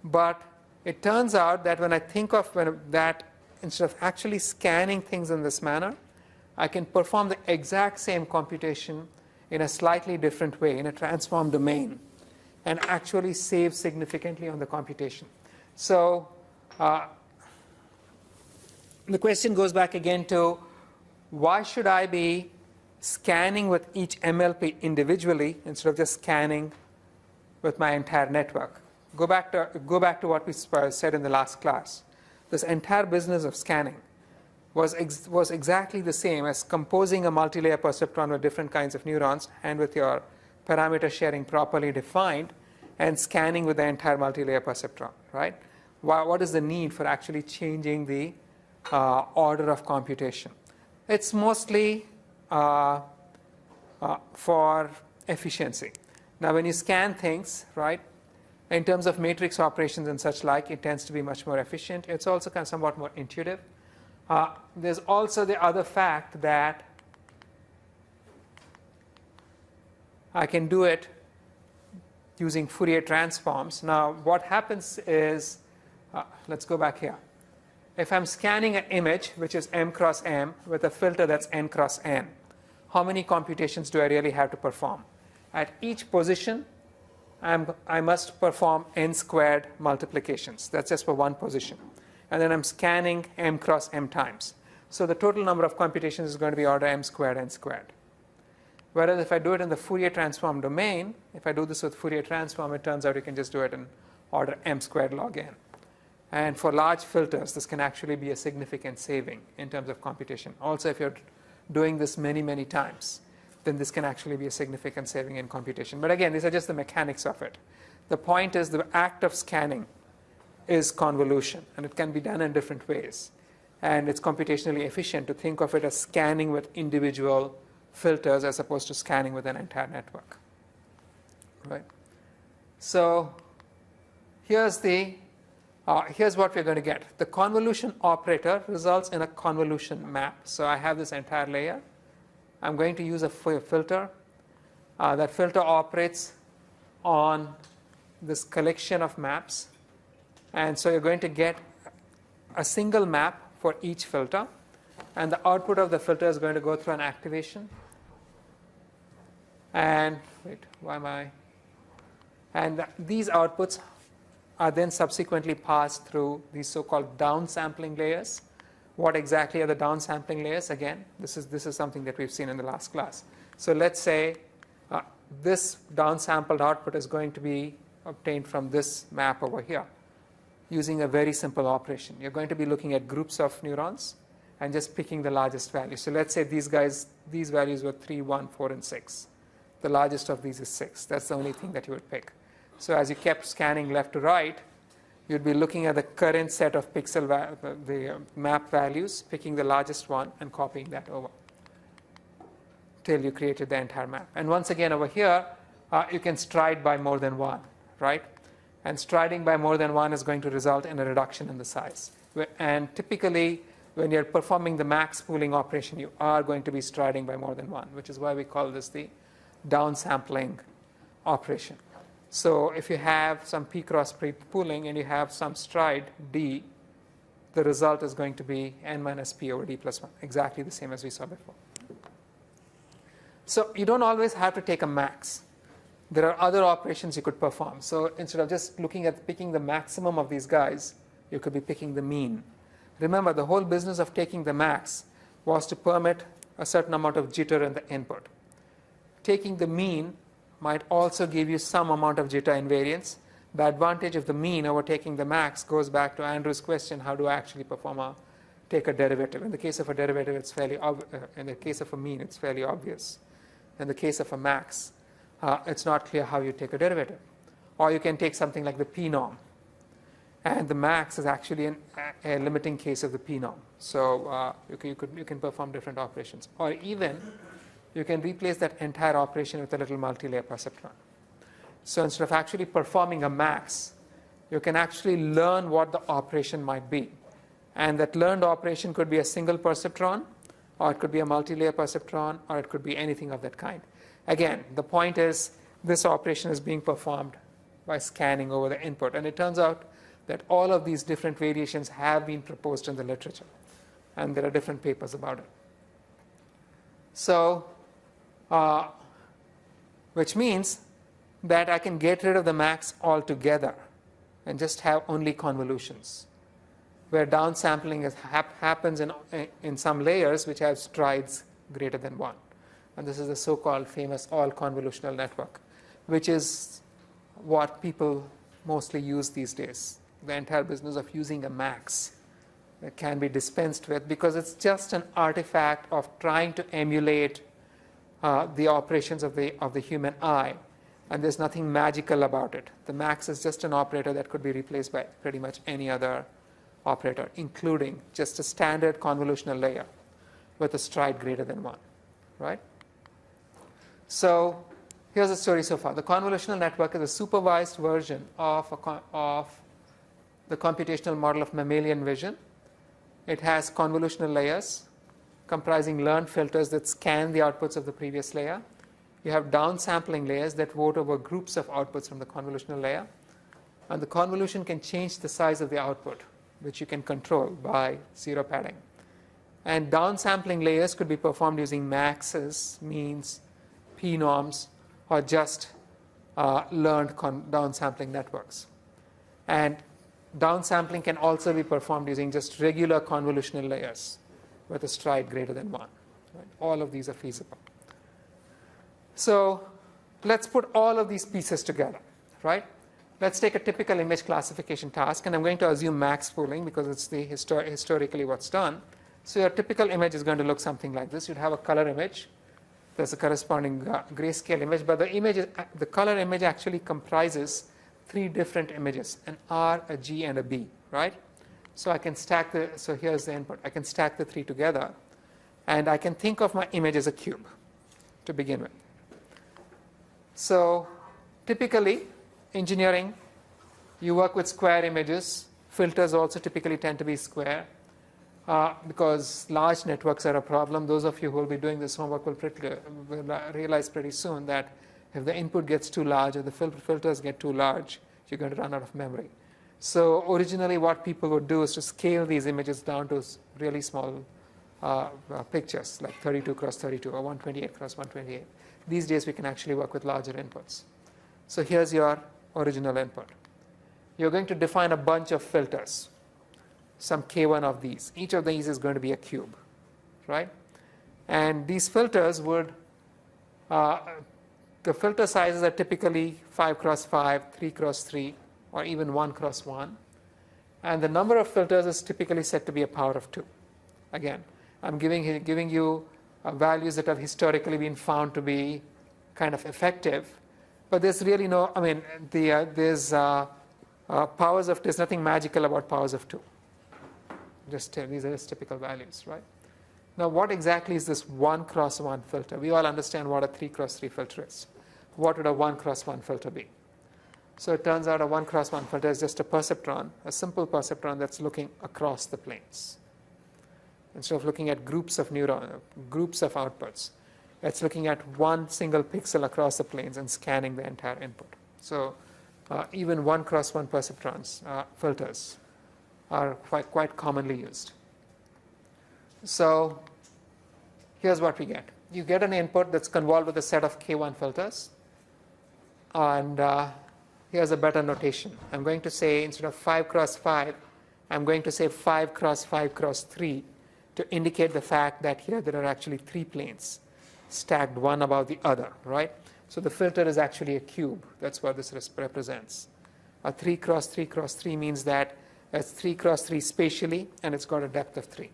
But it turns out that when I think of that, instead of actually scanning things in this manner, I can perform the exact same computation in a slightly different way, in a transform domain, and actually save significantly on the computation. So the question goes back again to, why should I be scanning with each MLP individually instead of just scanning with my entire network? Go back to what we said in the last class. This entire business of scanning was exactly the same as composing a multilayer perceptron with different kinds of neurons and with your parameter sharing properly defined, and scanning with the entire multilayer perceptron, right? What is the need for actually changing the order of computation? It's mostly for efficiency. Now, when you scan things, right, in terms of matrix operations and such like, it tends to be much more efficient. It's also kind of somewhat more intuitive. There's also the other fact that I can do it using Fourier transforms. Now, what happens is, let's go back here. If I'm scanning an image, which is m cross m, with a filter that's n cross n, how many computations do I really have to perform? At each position, I must perform n squared multiplications. That's just for one position. And then I'm scanning m cross m times. So the total number of computations is going to be order m squared n squared. Whereas if I do it in the Fourier transform domain, if I do this with Fourier transform, it turns out you can just do it in order m squared log n. And for large filters, this can actually be a significant saving in terms of computation. Also, if you're doing this many, many times, then this can actually be a significant saving in computation. But again, these are just the mechanics of it. The point is, the act of scanning is convolution, and it can be done in different ways. And it's computationally efficient to think of it as scanning with individual filters as opposed to scanning with an entire network. Right? So here's what we're going to get. The convolution operator results in a convolution map. So I have this entire layer. I'm going to use a filter. That filter operates on this collection of maps. And so you're going to get a single map for each filter. And the output of the filter is going to go through an activation. And wait, why am I? And these outputs are then subsequently passed through these so-called downsampling layers. What exactly are the downsampling layers? Again, this is something that we've seen in the last class. So let's say this downsampled output is going to be obtained from this map over here using a very simple operation. You're going to be looking at groups of neurons and just picking the largest value. So let's say these values were 3, 1, 4, and 6. The largest of these is 6. That's the only thing that you would pick. So as you kept scanning left to right, you'd be looking at the current set of the map values, picking the largest one, and copying that over till you created the entire map. And once again, over here, you can stride by more than one, right? And striding by more than one is going to result in a reduction in the size. And typically, when you're performing the max pooling operation, you are going to be striding by more than one, which is why we call this the downsampling operation. So if you have some p cross p pooling and you have some stride d, the result is going to be n minus p over d plus 1, exactly the same as we saw before. So you don't always have to take a max. There are other operations you could perform. So instead of just looking at picking the maximum of these guys, you could be picking the mean. Remember, the whole business of taking the max was to permit a certain amount of jitter in the input. Taking the mean might also give you some amount of jitter invariance. The advantage of the mean over taking the max goes back to Andrew's question, how do I actually take a derivative? In the case of a derivative, it's fairly in the case of a mean, it's fairly obvious. In the case of a max, it's not clear how you take a derivative. Or you can take something like the p norm. And the max is actually a limiting case of the p norm. So you can perform different operations. Or even you can replace that entire operation with a little multi-layer perceptron. So instead of actually performing a max, you can actually learn what the operation might be. And that learned operation could be a single perceptron, or it could be a multi-layer perceptron, or it could be anything of that kind. Again, the point is this operation is being performed by scanning over the input. And it turns out that all of these different variations have been proposed in the literature. And there are different papers about it. So, which means that I can get rid of the max altogether and just have only convolutions, where downsampling happens in some layers which have strides greater than 1. And this is the so-called famous all-convolutional network, which is what people mostly use these days. The entire business of using a max that can be dispensed with, because it's just an artifact of trying to emulate the operations of the human eye, and there's nothing magical about it. The max is just an operator that could be replaced by pretty much any other operator, including just a standard convolutional layer with a stride greater than 1, right? So here's the story so far. The convolutional network is a supervised version of the computational model of mammalian vision. It has convolutional layers comprising learned filters that scan the outputs of the previous layer. You have downsampling layers that vote over groups of outputs from the convolutional layer. And the convolution can change the size of the output, which you can control by zero padding. And downsampling layers could be performed using maxes, means, p norms, or just learned downsampling networks. And downsampling can also be performed using just regular convolutional layers with a stride greater than 1. Right? All of these are feasible. So let's put all of these pieces together, right? Let's take a typical image classification task, and I'm going to assume max pooling because it's the historically what's done. So your typical image is going to look something like this. You'd have a color image. There's a corresponding grayscale image, but the color image actually comprises 3 different images, an R, a G, and a B, right? So I can stack so here's the input. I can stack the 3 together, and I can think of my image as a cube to begin with. So typically, engineering, you work with square images. Filters also typically tend to be square because large networks are a problem. Those of you who will be doing this homework will realize pretty soon that if the input gets too large or the filters get too large, you're going to run out of memory. So originally what people would do is to scale these images down to really small pictures, like 32 cross 32 or 128 cross 128. These days we can actually work with larger inputs. So here's your original input. You're going to define a bunch of filters, some k1 of these. Each of these is going to be a cube, right? And these filters would, the filter sizes are typically 5 cross 5, 3 cross 3, or even 1 cross 1. And the number of filters is typically set to be a power of 2. Again, I'm giving you values that have historically been found to be kind of effective. But there's really no, I mean, there's nothing magical about powers of 2. These are just typical values, right? Now, what exactly is this 1 cross 1 filter? We all understand what a 3 cross 3 filter is. What would a 1 cross 1 filter be? So it turns out a 1 cross 1 filter is just a perceptron, a simple perceptron that's looking across the planes. Instead of looking at groups of outputs, it's looking at one single pixel across the planes and scanning the entire input. So even 1x1 perceptrons filters are quite commonly used. So here's what we get. You get an input that's convolved with a set of K1 filters. And here's a better notation. I'm going to say, instead of 5x5, I'm going to say 5x5 x 3 to indicate the fact that here there are actually 3 planes stacked one above the other, right? So the filter is actually a cube. That's what this represents. A 3x3 x 3 means that it's 3x3 spatially, and it's got a depth of 3.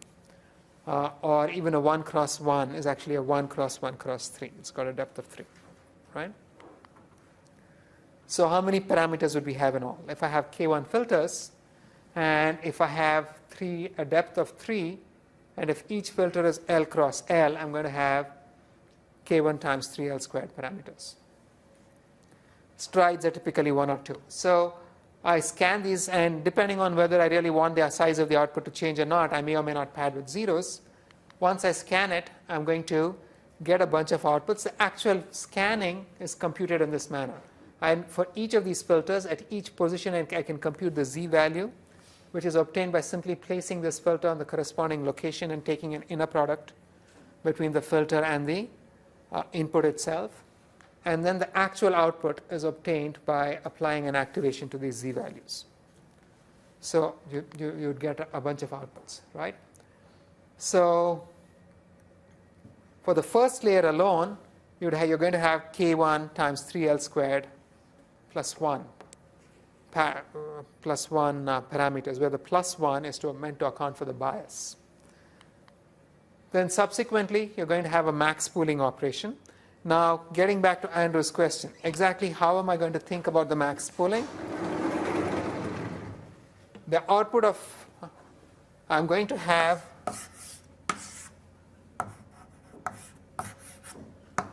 Or even a 1x1 is actually a 1x1 x 3. It's got a depth of 3, right? So how many parameters would we have in all? If I have K1 filters, and if I have a depth of 3, and if each filter is L cross L, I'm going to have K1 times 3L squared parameters. Strides are typically 1 or 2. So I scan these, and depending on whether I really want the size of the output to change or not, I may or may not pad with zeros. Once I scan it, I'm going to get a bunch of outputs. The actual scanning is computed in this manner. And for each of these filters, at each position, I can compute the z value, which is obtained by simply placing this filter on the corresponding location and taking an inner product between the filter and the input itself. And then the actual output is obtained by applying an activation to these z values. So you'd get a bunch of outputs, right? So for the first layer alone, you're going to have K1 times 3L squared plus 1 parameters, where the plus 1 is meant to account for the bias. Then subsequently, you're going to have a max pooling operation. Now, getting back to Andrew's question, exactly how am I going to think about the max pooling? The output of, I'm going to have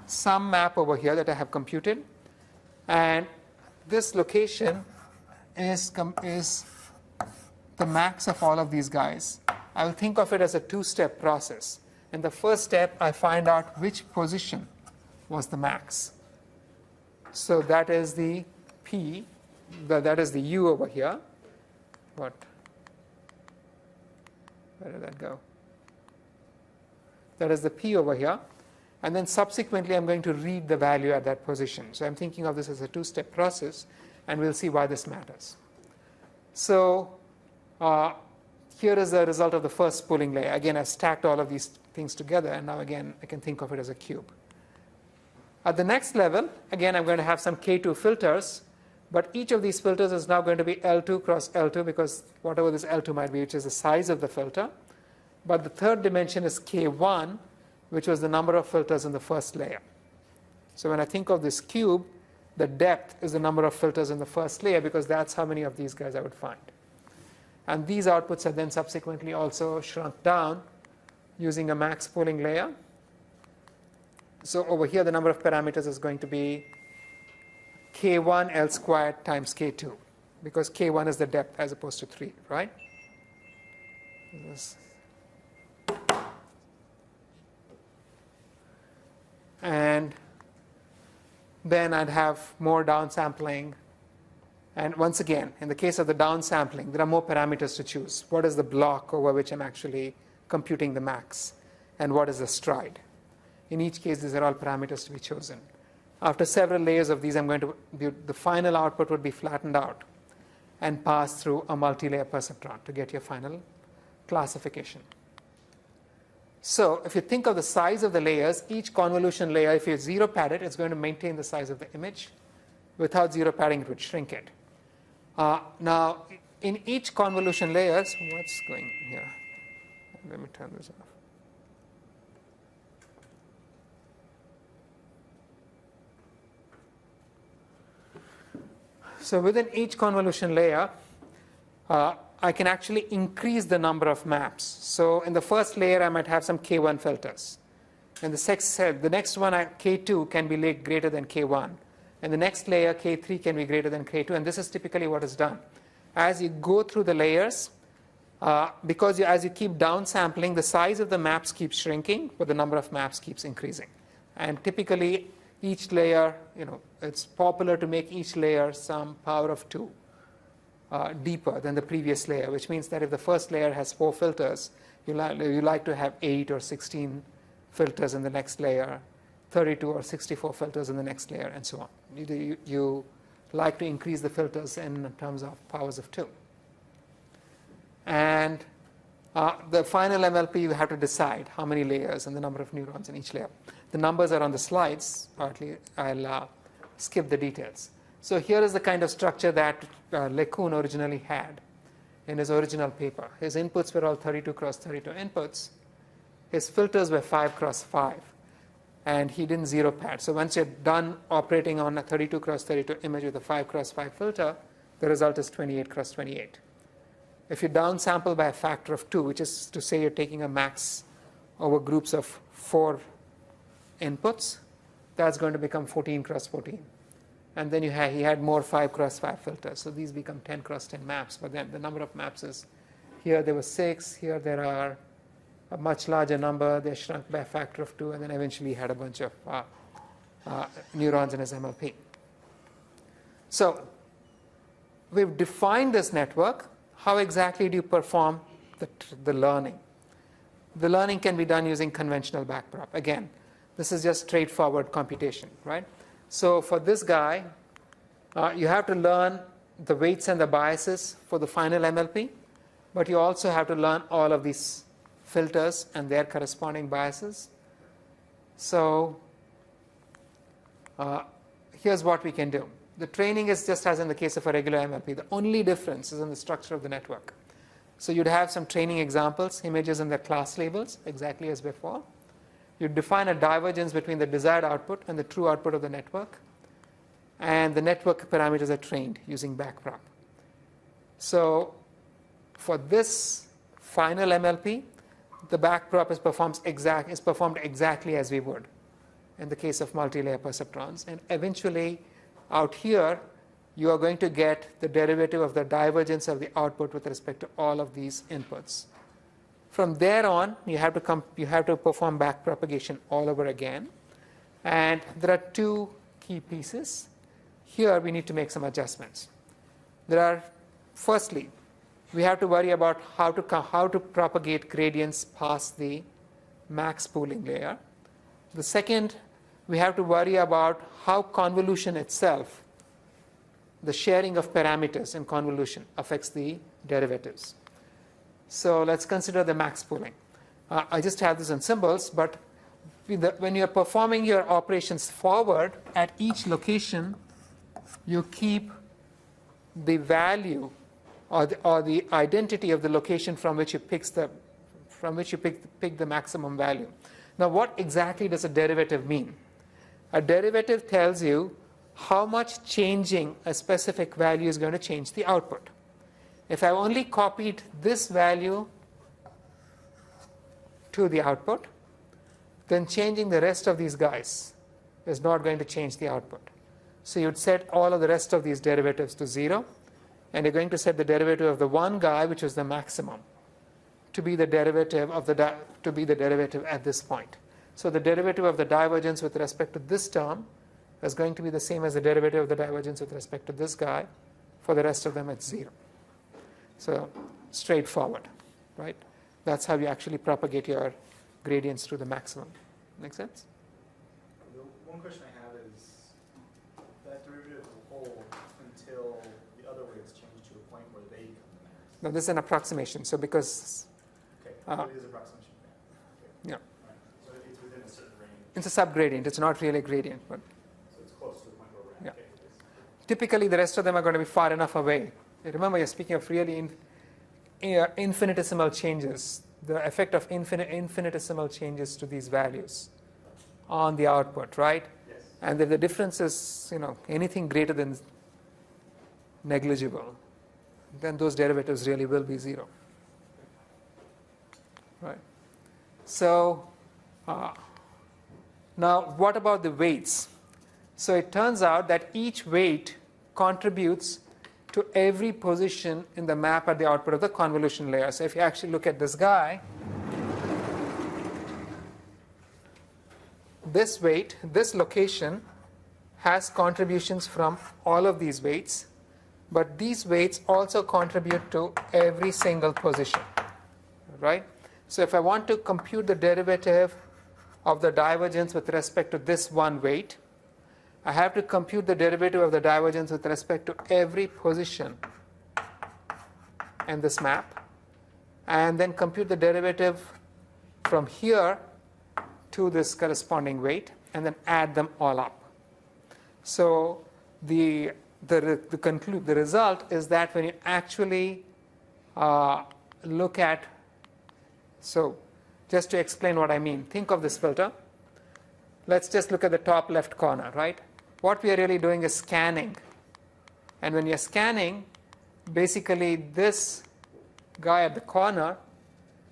some map over here that I have computed, and this location is the max of all of these guys. I will think of it as a two-step process. In the first step, I find out which position was the max. So that is the P, that is the U over here. Where did that go? That is the P over here. And then subsequently, I'm going to read the value at that position. So I'm thinking of this as a two-step process, and we'll see why this matters. So here is the result of the first pooling layer. Again, I've stacked all of these things together, and now again, I can think of it as a cube. At the next level, again, I'm going to have some K2 filters, but each of these filters is now going to be L2 cross L2, because whatever this L2 might be, which is the size of the filter. But the third dimension is K1, which was the number of filters in the first layer. So when I think of this cube, the depth is the number of filters in the first layer, because that's how many of these guys I would find. And these outputs are then subsequently also shrunk down using a max pooling layer. So over here, the number of parameters is going to be K1 L squared times K2, because K1 is the depth as opposed to 3, right? And then I'd have more downsampling. And once again, in the case of the downsampling, there are more parameters to choose. What is the block over which I'm actually computing the max? And what is the stride? In each case, these are all parameters to be chosen. After several layers of these, the final output would be flattened out and passed through a multi-layer perceptron to get your final classification. So if you think of the size of the layers, each convolution layer, if you zero pad it, it's going to maintain the size of the image. Without zero padding, it would shrink it. Now, in each convolution layers, what's going on here? Let me turn this off. So within each convolution layer, I can actually increase the number of maps. So in the first layer, I might have some K1 filters. In the next one, K2 can be greater than K1. And the next layer, K3 can be greater than K2. And this is typically what is done. As you go through the layers, because as you keep downsampling, the size of the maps keeps shrinking, but the number of maps keeps increasing. And typically, each layer, it's popular to make each layer some power of 2 deeper than the previous layer, which means that if the first layer has 4 filters, you like to have 8 or 16 filters in the next layer, 32 or 64 filters in the next layer, and so on. You like to increase the filters in terms of powers of 2. And the final MLP, you have to decide how many layers and the number of neurons in each layer. The numbers are on the slides, partly. I'll skip the details. So here is the kind of structure that LeCun originally had in his original paper. His inputs were all 32 cross 32 inputs. His filters were 5 cross 5. And he didn't zero pad. So once you're done operating on a 32 cross 32 image with a 5 cross 5 filter, the result is 28 cross 28. If you downsample by a factor of 2, which is to say you're taking a max over groups of 4 inputs, that's going to become 14 cross 14. And then he had more 5 cross 5 filters. So these become 10 cross 10 maps. But then the number of maps is, here there were 6, here there are a much larger number. They shrunk by a factor of 2, and then eventually he had a bunch of neurons in his MLP. So we've defined this network. How exactly do you perform the learning? The learning can be done using conventional backprop. Again, this is just straightforward computation, right? So for this guy, you have to learn the weights and the biases for the final MLP, but you also have to learn all of these filters and their corresponding biases. So here's what we can do. The training is just as in the case of a regular MLP. The only difference is in the structure of the network. So you'd have some training examples, images and their class labels, exactly as before. You'd define a divergence between the desired output and the true output of the network. And the network parameters are trained using backprop. So for this final MLP, the backprop is performed exactly as we would in the case of multi-layer perceptrons. And eventually, out here, you are going to get the derivative of the divergence of the output with respect to all of these inputs. From there on, you have to perform backpropagation all over again. And there are 2 key pieces. Here, we need to make some adjustments. Firstly, we have to worry about how to propagate gradients past the max pooling layer. The second, we have to worry about how convolution itself, the sharing of parameters in convolution, affects the derivatives. So let's consider the max pooling. I just have this in symbols, but when you're performing your operations forward, at each location, you keep the value or the identity of the location from which you pick the maximum value. Now, what exactly does a derivative mean? A derivative tells you how much changing a specific value is going to change the output. If I only copied this value to the output, then changing the rest of these guys is not going to change the output. So you'd set all of the rest of these derivatives to 0, and you're going to set the derivative of the one guy, which is the maximum, to be the derivative at this point. So the derivative of the divergence with respect to this term is going to be the same as the derivative of the divergence with respect to this guy. For the rest of them, it's 0. So straightforward, right? That's how you actually propagate your gradients to the maximum. Make sense? The one question I have is, that derivative will hold until the other weights change to a point where they become the max. Now, this is an approximation. So because... Okay, so it is approximation. Yeah. Right. So it's within a certain range. It's a subgradient. It's not really a gradient. But So it's close to the point where we're at. Yeah. Okay. typically, the rest of them are going to be far enough away. Remember, you're speaking of really infinitesimal changes, the effect of infinitesimal changes to these values on the output, right? Yes. And if the difference is, anything greater than negligible, then those derivatives really will be 0. Right? So now what about the weights? So it turns out that each weight contributes to every position in the map at the output of the convolution layer. So if you actually look at this guy, this weight, this location has contributions from all of these weights, but these weights also contribute to every single position, right? So if I want to compute the derivative of the divergence with respect to this one weight, I have to compute the derivative of the divergence with respect to every position in this map, and then compute the derivative from here to this corresponding weight, and then add them all up. So the result is that when you actually look at, so just to explain what I mean, think of this filter. Let's just look at the top left corner, right? What we are really doing is scanning. And when you're scanning, basically this guy at the corner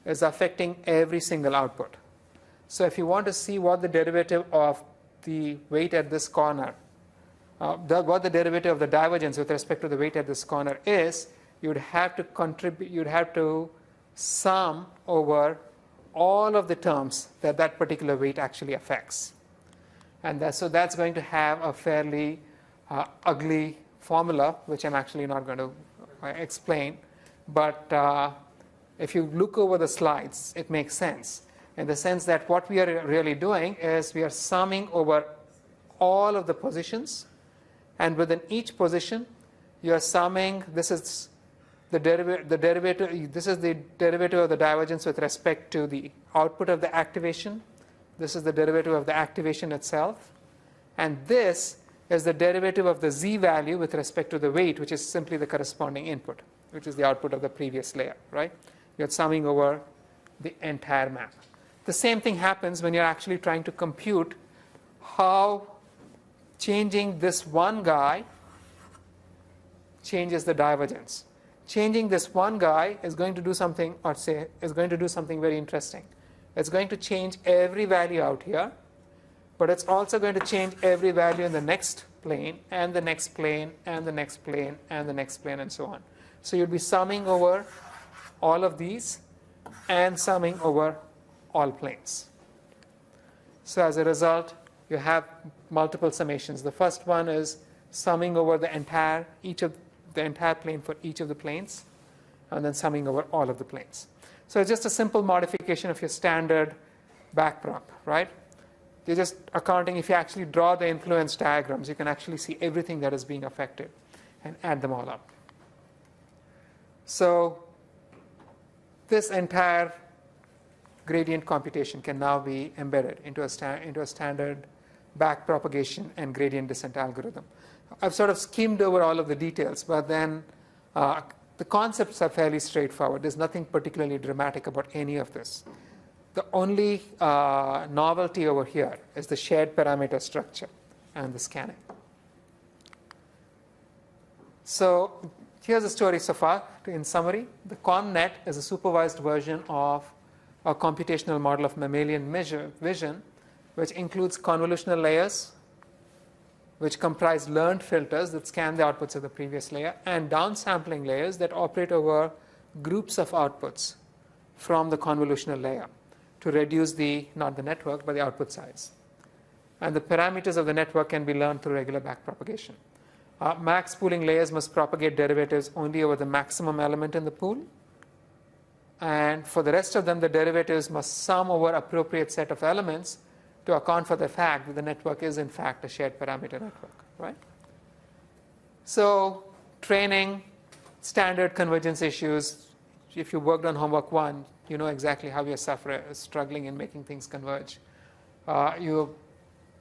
is affecting every single output. So if you want to see what the derivative of the weight at this corner, what the derivative of the divergence with respect to the weight at this corner is, you'd have to sum over all of the terms that that particular weight actually affects. And so that's going to have a fairly ugly formula, which I'm actually not going to explain. But if you look over the slides, it makes sense, in the sense that what we are really doing is we are summing over all of the positions, and within each position you are summing, this is the derivative, this is the derivative of the divergence with respect to the output of the activation. This is the derivative of the activation itself, and this is the derivative of the z value with respect to the weight, which is simply the corresponding input, which is the output of the previous layer, right? You're summing over the entire map. The same thing happens when you're actually trying to compute how changing this one guy changes the divergence. Changing this one guy is going to do something, or say, is going to do something very interesting. It's going to change every value out here, but it's also going to change every value in the next plane, and the next plane, and the next plane, and the next plane, and so on. So you'd be summing over all of these and summing over all planes. So as a result, you have multiple summations. The first one is summing over the entire plane for each of the planes, and then summing over all of the planes. So it's just a simple modification of your standard backprop, right? You're just accounting, if you actually draw the influence diagrams, you can actually see everything that is being affected and add them all up. So this entire gradient computation can now be embedded into a standard backpropagation and gradient descent algorithm. I've sort of skimmed over all of the details, but then the concepts are fairly straightforward. There's nothing particularly dramatic about any of this. The only novelty over here is the shared parameter structure and the scanning. So here's the story so far. In summary, the ConvNet is a supervised version of a computational model of mammalian vision, which includes convolutional layers, which comprise learned filters that scan the outputs of the previous layer, and downsampling layers that operate over groups of outputs from the convolutional layer to reduce not the network, but the output size. And the parameters of the network can be learned through regular backpropagation. Max pooling layers must propagate derivatives only over the maximum element in the pool. And for the rest of them, the derivatives must sum over appropriate set of elements to account for the fact that the network is, in fact, a shared parameter network, right? So training, standard convergence issues. If you worked on homework 1, you know exactly how you're struggling in making things converge. You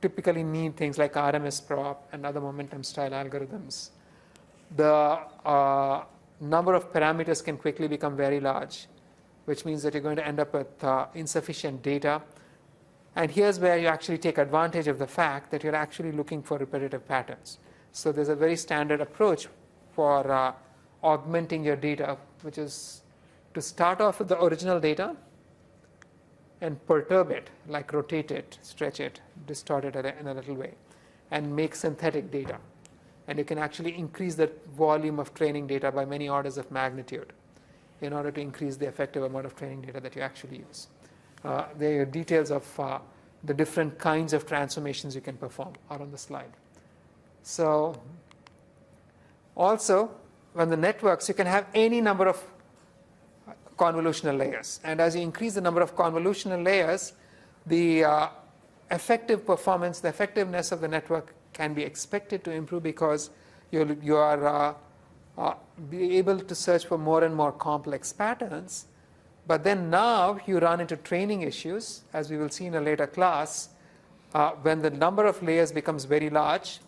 typically need things like RMS prop and other momentum style algorithms. The number of parameters can quickly become very large, which means that you're going to end up with insufficient data. And here's where you actually take advantage of the fact that you're actually looking for repetitive patterns. So there's a very standard approach for augmenting your data, which is to start off with the original data and perturb it, like rotate it, stretch it, distort it in a little way, and make synthetic data. And you can actually increase the volume of training data by many orders of magnitude in order to increase the effective amount of training data that you actually use. There are details of the different kinds of transformations you can perform are on the slide. So also, when the networks, you can have any number of convolutional layers. And as you increase the number of convolutional layers, the effective performance, the effectiveness of the network can be expected to improve because you are be able to search for more and more complex patterns. But then now you run into training issues, as we will see in a later class. When the number of layers becomes very large,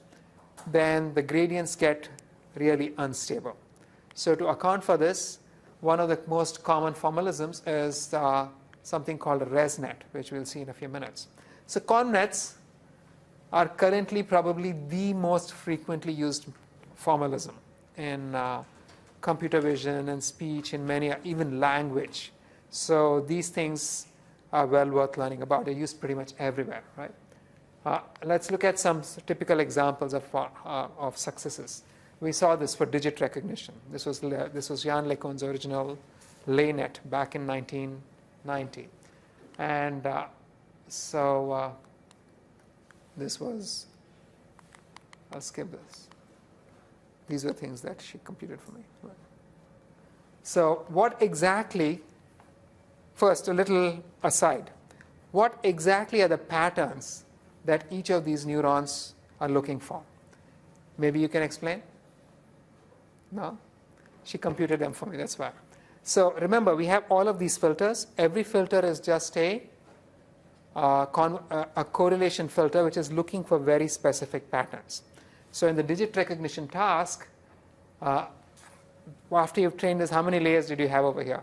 then the gradients get really unstable. So to account for this, one of the most common formalisms is something called a ResNet, which we'll see in a few minutes. So convnets are currently probably the most frequently used formalism in computer vision and speech, in many, even language. So these things are well worth learning about. They're used pretty much everywhere, right? Let's look at some typical examples of successes. We saw this for digit recognition. This was Jan LeCun's original LayNet back in 1990. And this was, I'll skip this. These were things that she computed for me. Right. So what exactly, first a little aside, what exactly are the patterns that each of these neurons are looking for? Maybe you can explain? No? She computed them for me, that's why. So remember, we have all of these filters. Every filter is just a correlation filter, which is looking for very specific patterns. So in the digit recognition task, after you've trained this, how many layers did you have over here?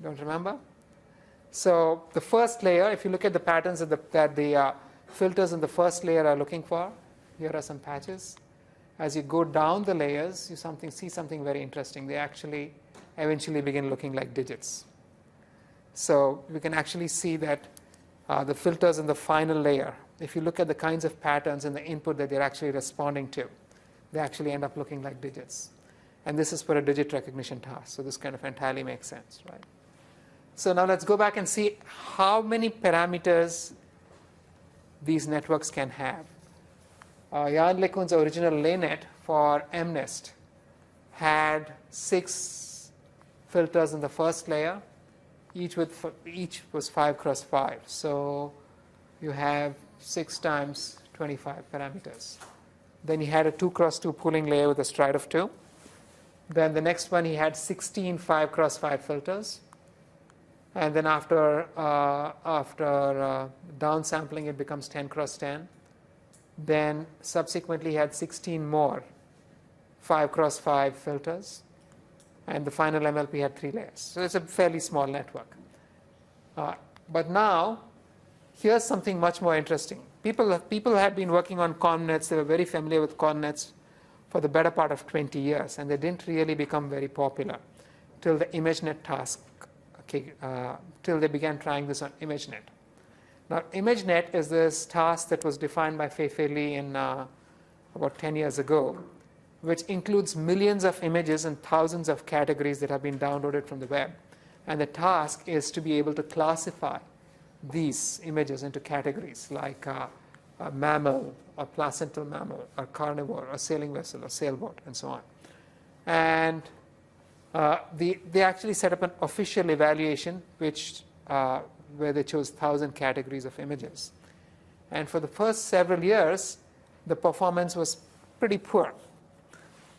Don't remember? So the first layer, if you look at the patterns that the filters in the first layer are looking for, here are some patches. As you go down the layers, you see something very interesting. They actually eventually begin looking like digits. So we can actually see that the filters in the final layer, if you look at the kinds of patterns in the input that they're actually responding to, they actually end up looking like digits. And this is for a digit recognition task. So this kind of entirely makes sense, right? So now let's go back and see how many parameters these networks can have. Jan LeCun's original LayNet for MNIST had 6 filters in the first layer. Each was 5 cross 5. So you have 6 times 25 parameters. Then he had a 2 cross 2 pooling layer with a stride of 2. Then the next one, he had 16 5 cross 5 filters. And then after downsampling, it becomes 10 cross 10. Then subsequently, he had 16 more 5 cross 5 filters. And the final MLP had 3 layers. So it's a fairly small network. But now, here's something much more interesting. People had been working on convnets. They were very familiar with convnets for the better part of 20 years. And they didn't really become very popular till the ImageNet task, till they began trying this on ImageNet. Now, ImageNet is this task that was defined by Fei-Fei Li in about 10 years ago, which includes millions of images and thousands of categories that have been downloaded from the web. And the task is to be able to classify these images into categories like a mammal, a placental mammal, a carnivore, a sailing vessel, a sailboat, and so on. And they actually set up an official evaluation where they chose 1,000 categories of images. And for the first several years, the performance was pretty poor.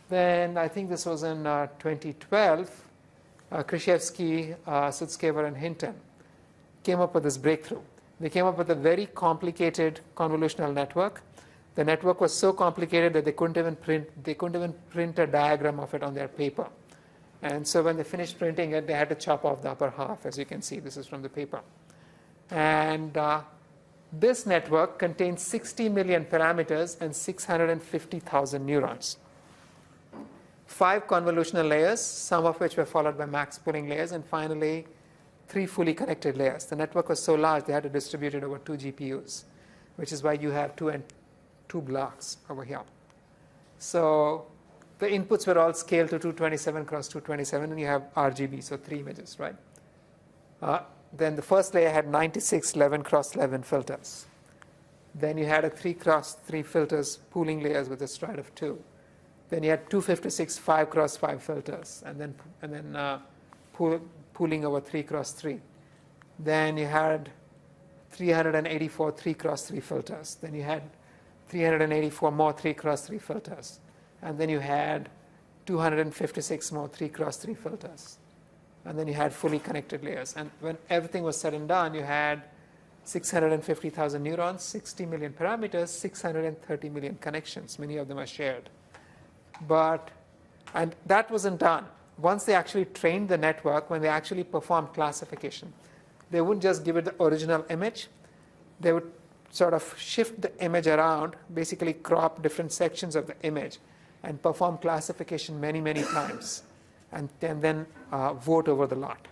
Then I think this was in 2012, Krzyzewski, Sutskever, and Hinton came up with this breakthrough. They came up with a very complicated convolutional network. The network was so complicated that they couldn't even print a diagram of it on their paper. And so when they finished printing it, they had to chop off the upper half. As you can see, this is from the paper. And this network contains 60 million parameters and 650,000 neurons. 5 convolutional layers, some of which were followed by max pooling layers, and finally 3 fully connected layers. The network was so large they had to distribute it over 2 GPUs, which is why you have 2 2 blocks over here. So the inputs were all scaled to 227 cross 227, and you have RGB, so 3 images, right? Then the first layer had 96 11 cross 11 filters. Then you had a 3 cross 3 filters, pooling layers with a stride of 2. Then you had 256 5 cross 5 filters, and then pooling over 3 cross 3. Then you had 384 3 cross 3 filters. Then you had 384 more 3 cross 3 filters. And then you had 256 more 3 cross 3 filters. And then you had fully connected layers. And when everything was said and done, you had 650,000 neurons, 60 million parameters, 630 million connections. Many of them are shared. And that wasn't done. Once they actually trained the network, when they actually performed classification, they wouldn't just give it the original image. They would sort of shift the image around, basically crop different sections of the image, and perform classification many, many times, and then vote over the lot.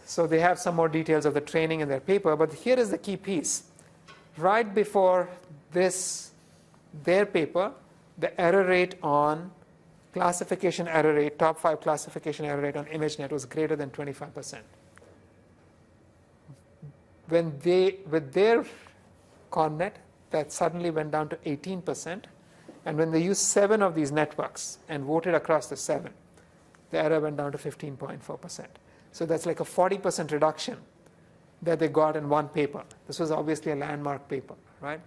So they have some more details of the training in their paper, but here is the key piece. Right before their paper, the error rate on classification error rate, top 5 classification error rate on ImageNet was greater than 25%. With their ConNet, that suddenly went down to 18%. And when they used 7 of these networks and voted across the 7, the error went down to 15.4%. So that's like a 40% reduction that they got in one paper. This was obviously a landmark paper, right?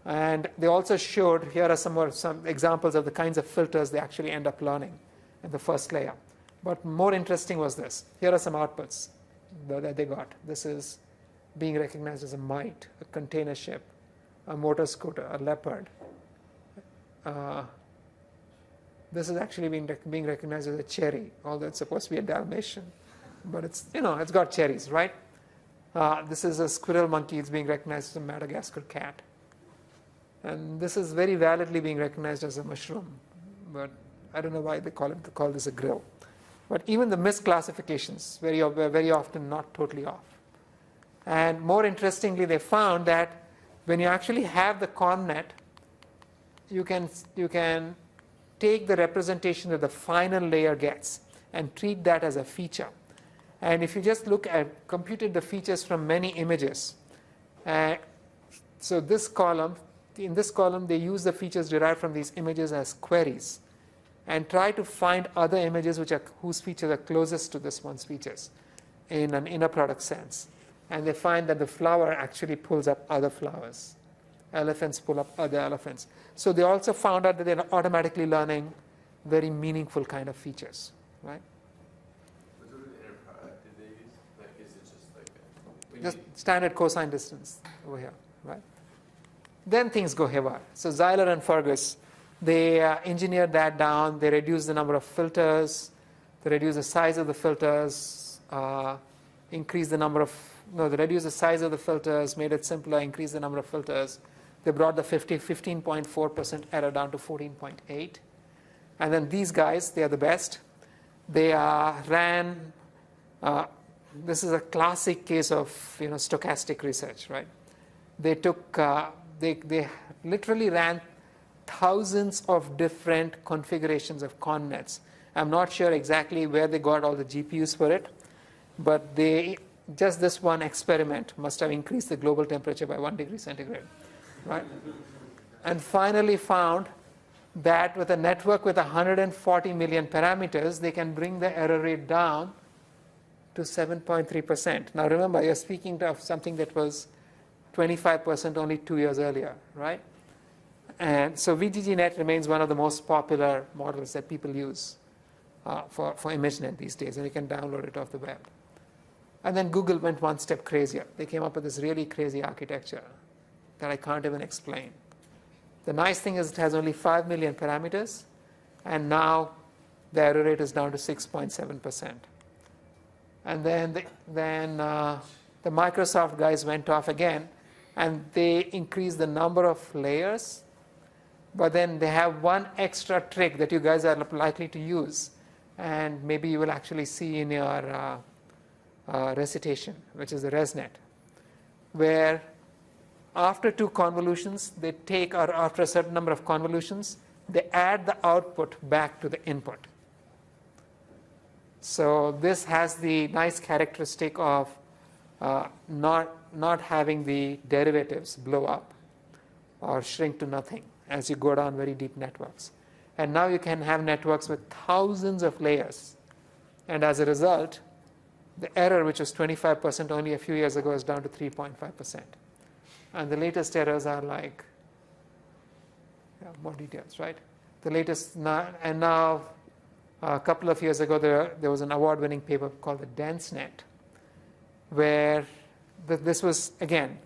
And they also showed, here are some examples of the kinds of filters they actually end up learning in the first layer. But more interesting was this. Here are some outputs that they got. This is being recognized as a mite, a container ship, a motor scooter, a leopard. This is actually being recognized as a cherry, although it's supposed to be a Dalmatian. But it's got cherries, right? This is a squirrel monkey. It's being recognized as a Madagascar cat. And this is very validly being recognized as a mushroom. But I don't know why they call this a grill. But even the misclassifications were very often not totally off. And more interestingly, they found that when you actually have the ConNet, you can take the representation that the final layer gets and treat that as a feature. And if you just computed the features from many images, so in this column, they use the features derived from these images as queries and try to find other images whose features are closest to this one's features in an inner product sense. And they find that the flower actually pulls up other flowers. Elephants pull up other elephants. So they also found out that they're automatically learning very meaningful kind of features, right? What sort of inner product did they use? Like, is it just like Just standard cosine distance over here, right? Then things go haywire. So Zeiler and Fergus, they engineered that down. They reduced the number of filters. They reduced the size of the filters. They reduced the size of the filters, made it simpler, increased the number of filters. They brought the 15.4% error down to 14.8. And then these guys, they are the best. They ran, this is a classic case of stochastic research, right? They took, they literally ran thousands of different configurations of ConNets. I'm not sure exactly where they got all the GPUs for it, but just this one experiment must have increased the global temperature by 1 degree centigrade, right? And finally found that with a network with 140 million parameters, they can bring the error rate down to 7.3%. Now remember, you're speaking of something that was 25% only 2 years earlier, right? And so VGGNet remains one of the most popular models that people use for ImageNet these days, and you can download it off the web. And then Google went one step crazier. They came up with this really crazy architecture that I can't even explain. The nice thing is it has only 5 million parameters, and now the error rate is down to 6.7%. And then the Microsoft guys went off again, and they increased the number of layers, but then they have one extra trick that you guys are likely to use, and maybe you will actually see in your recitation, which is the ResNet, where after 2 convolutions, they take, or after a certain number of convolutions, they add the output back to the input. So this has the nice characteristic of not having the derivatives blow up or shrink to nothing as you go down very deep networks. And now you can have networks with thousands of layers. And as a result, the error, which was 25% only a few years ago, is down to 3.5%. And the latest errors are like, more details, right? The latest, and now a couple of years ago, there was an award-winning paper called the DenseNet, where this was, again,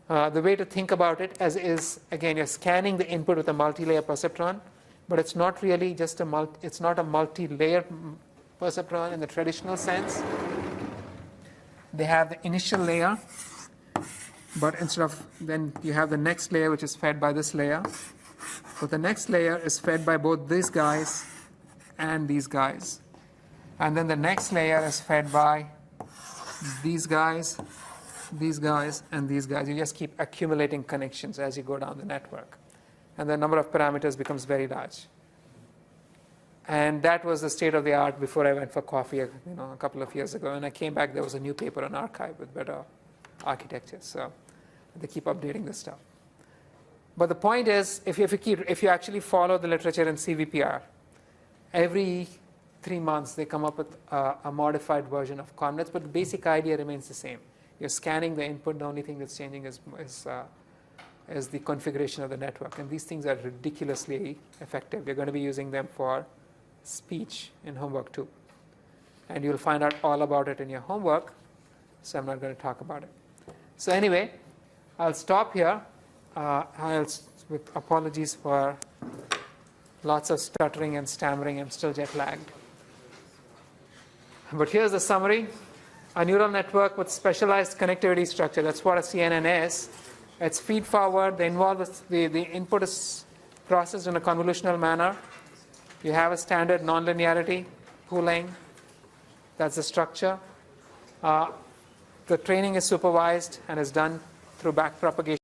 the way to think about it is, again, you're scanning the input with a multi-layer perceptron, but it's not really just it's not a multi-layer perceptron in the traditional sense. They have the initial layer, but instead of, then you have the next layer, which is fed by this layer. But the next layer is fed by both these guys and these guys. And then the next layer is fed by these guys, and these guys. You just keep accumulating connections as you go down the network. And the number of parameters becomes very large. And that was the state of the art before I went for coffee, a couple of years ago. When I came back, there was a new paper on arXiv with better architecture. So they keep updating this stuff. But the point is, if you actually follow the literature in CVPR, every 3 months they come up with a modified version of ConvNets, but the basic idea remains the same. You're scanning the input. The only thing that's changing is the configuration of the network. And these things are ridiculously effective. You're going to be using them for speech in homework too. And you'll find out all about it in your homework, so I'm not going to talk about it. So anyway, I'll stop here. With apologies for lots of stuttering and stammering. I'm still jet lagged. But here's the summary. A neural network with specialized connectivity structure. That's what a CNN is. It's feed forward. The input is processed in a convolutional manner. You have a standard nonlinearity pooling. That's the structure. The training is supervised and is done through backpropagation.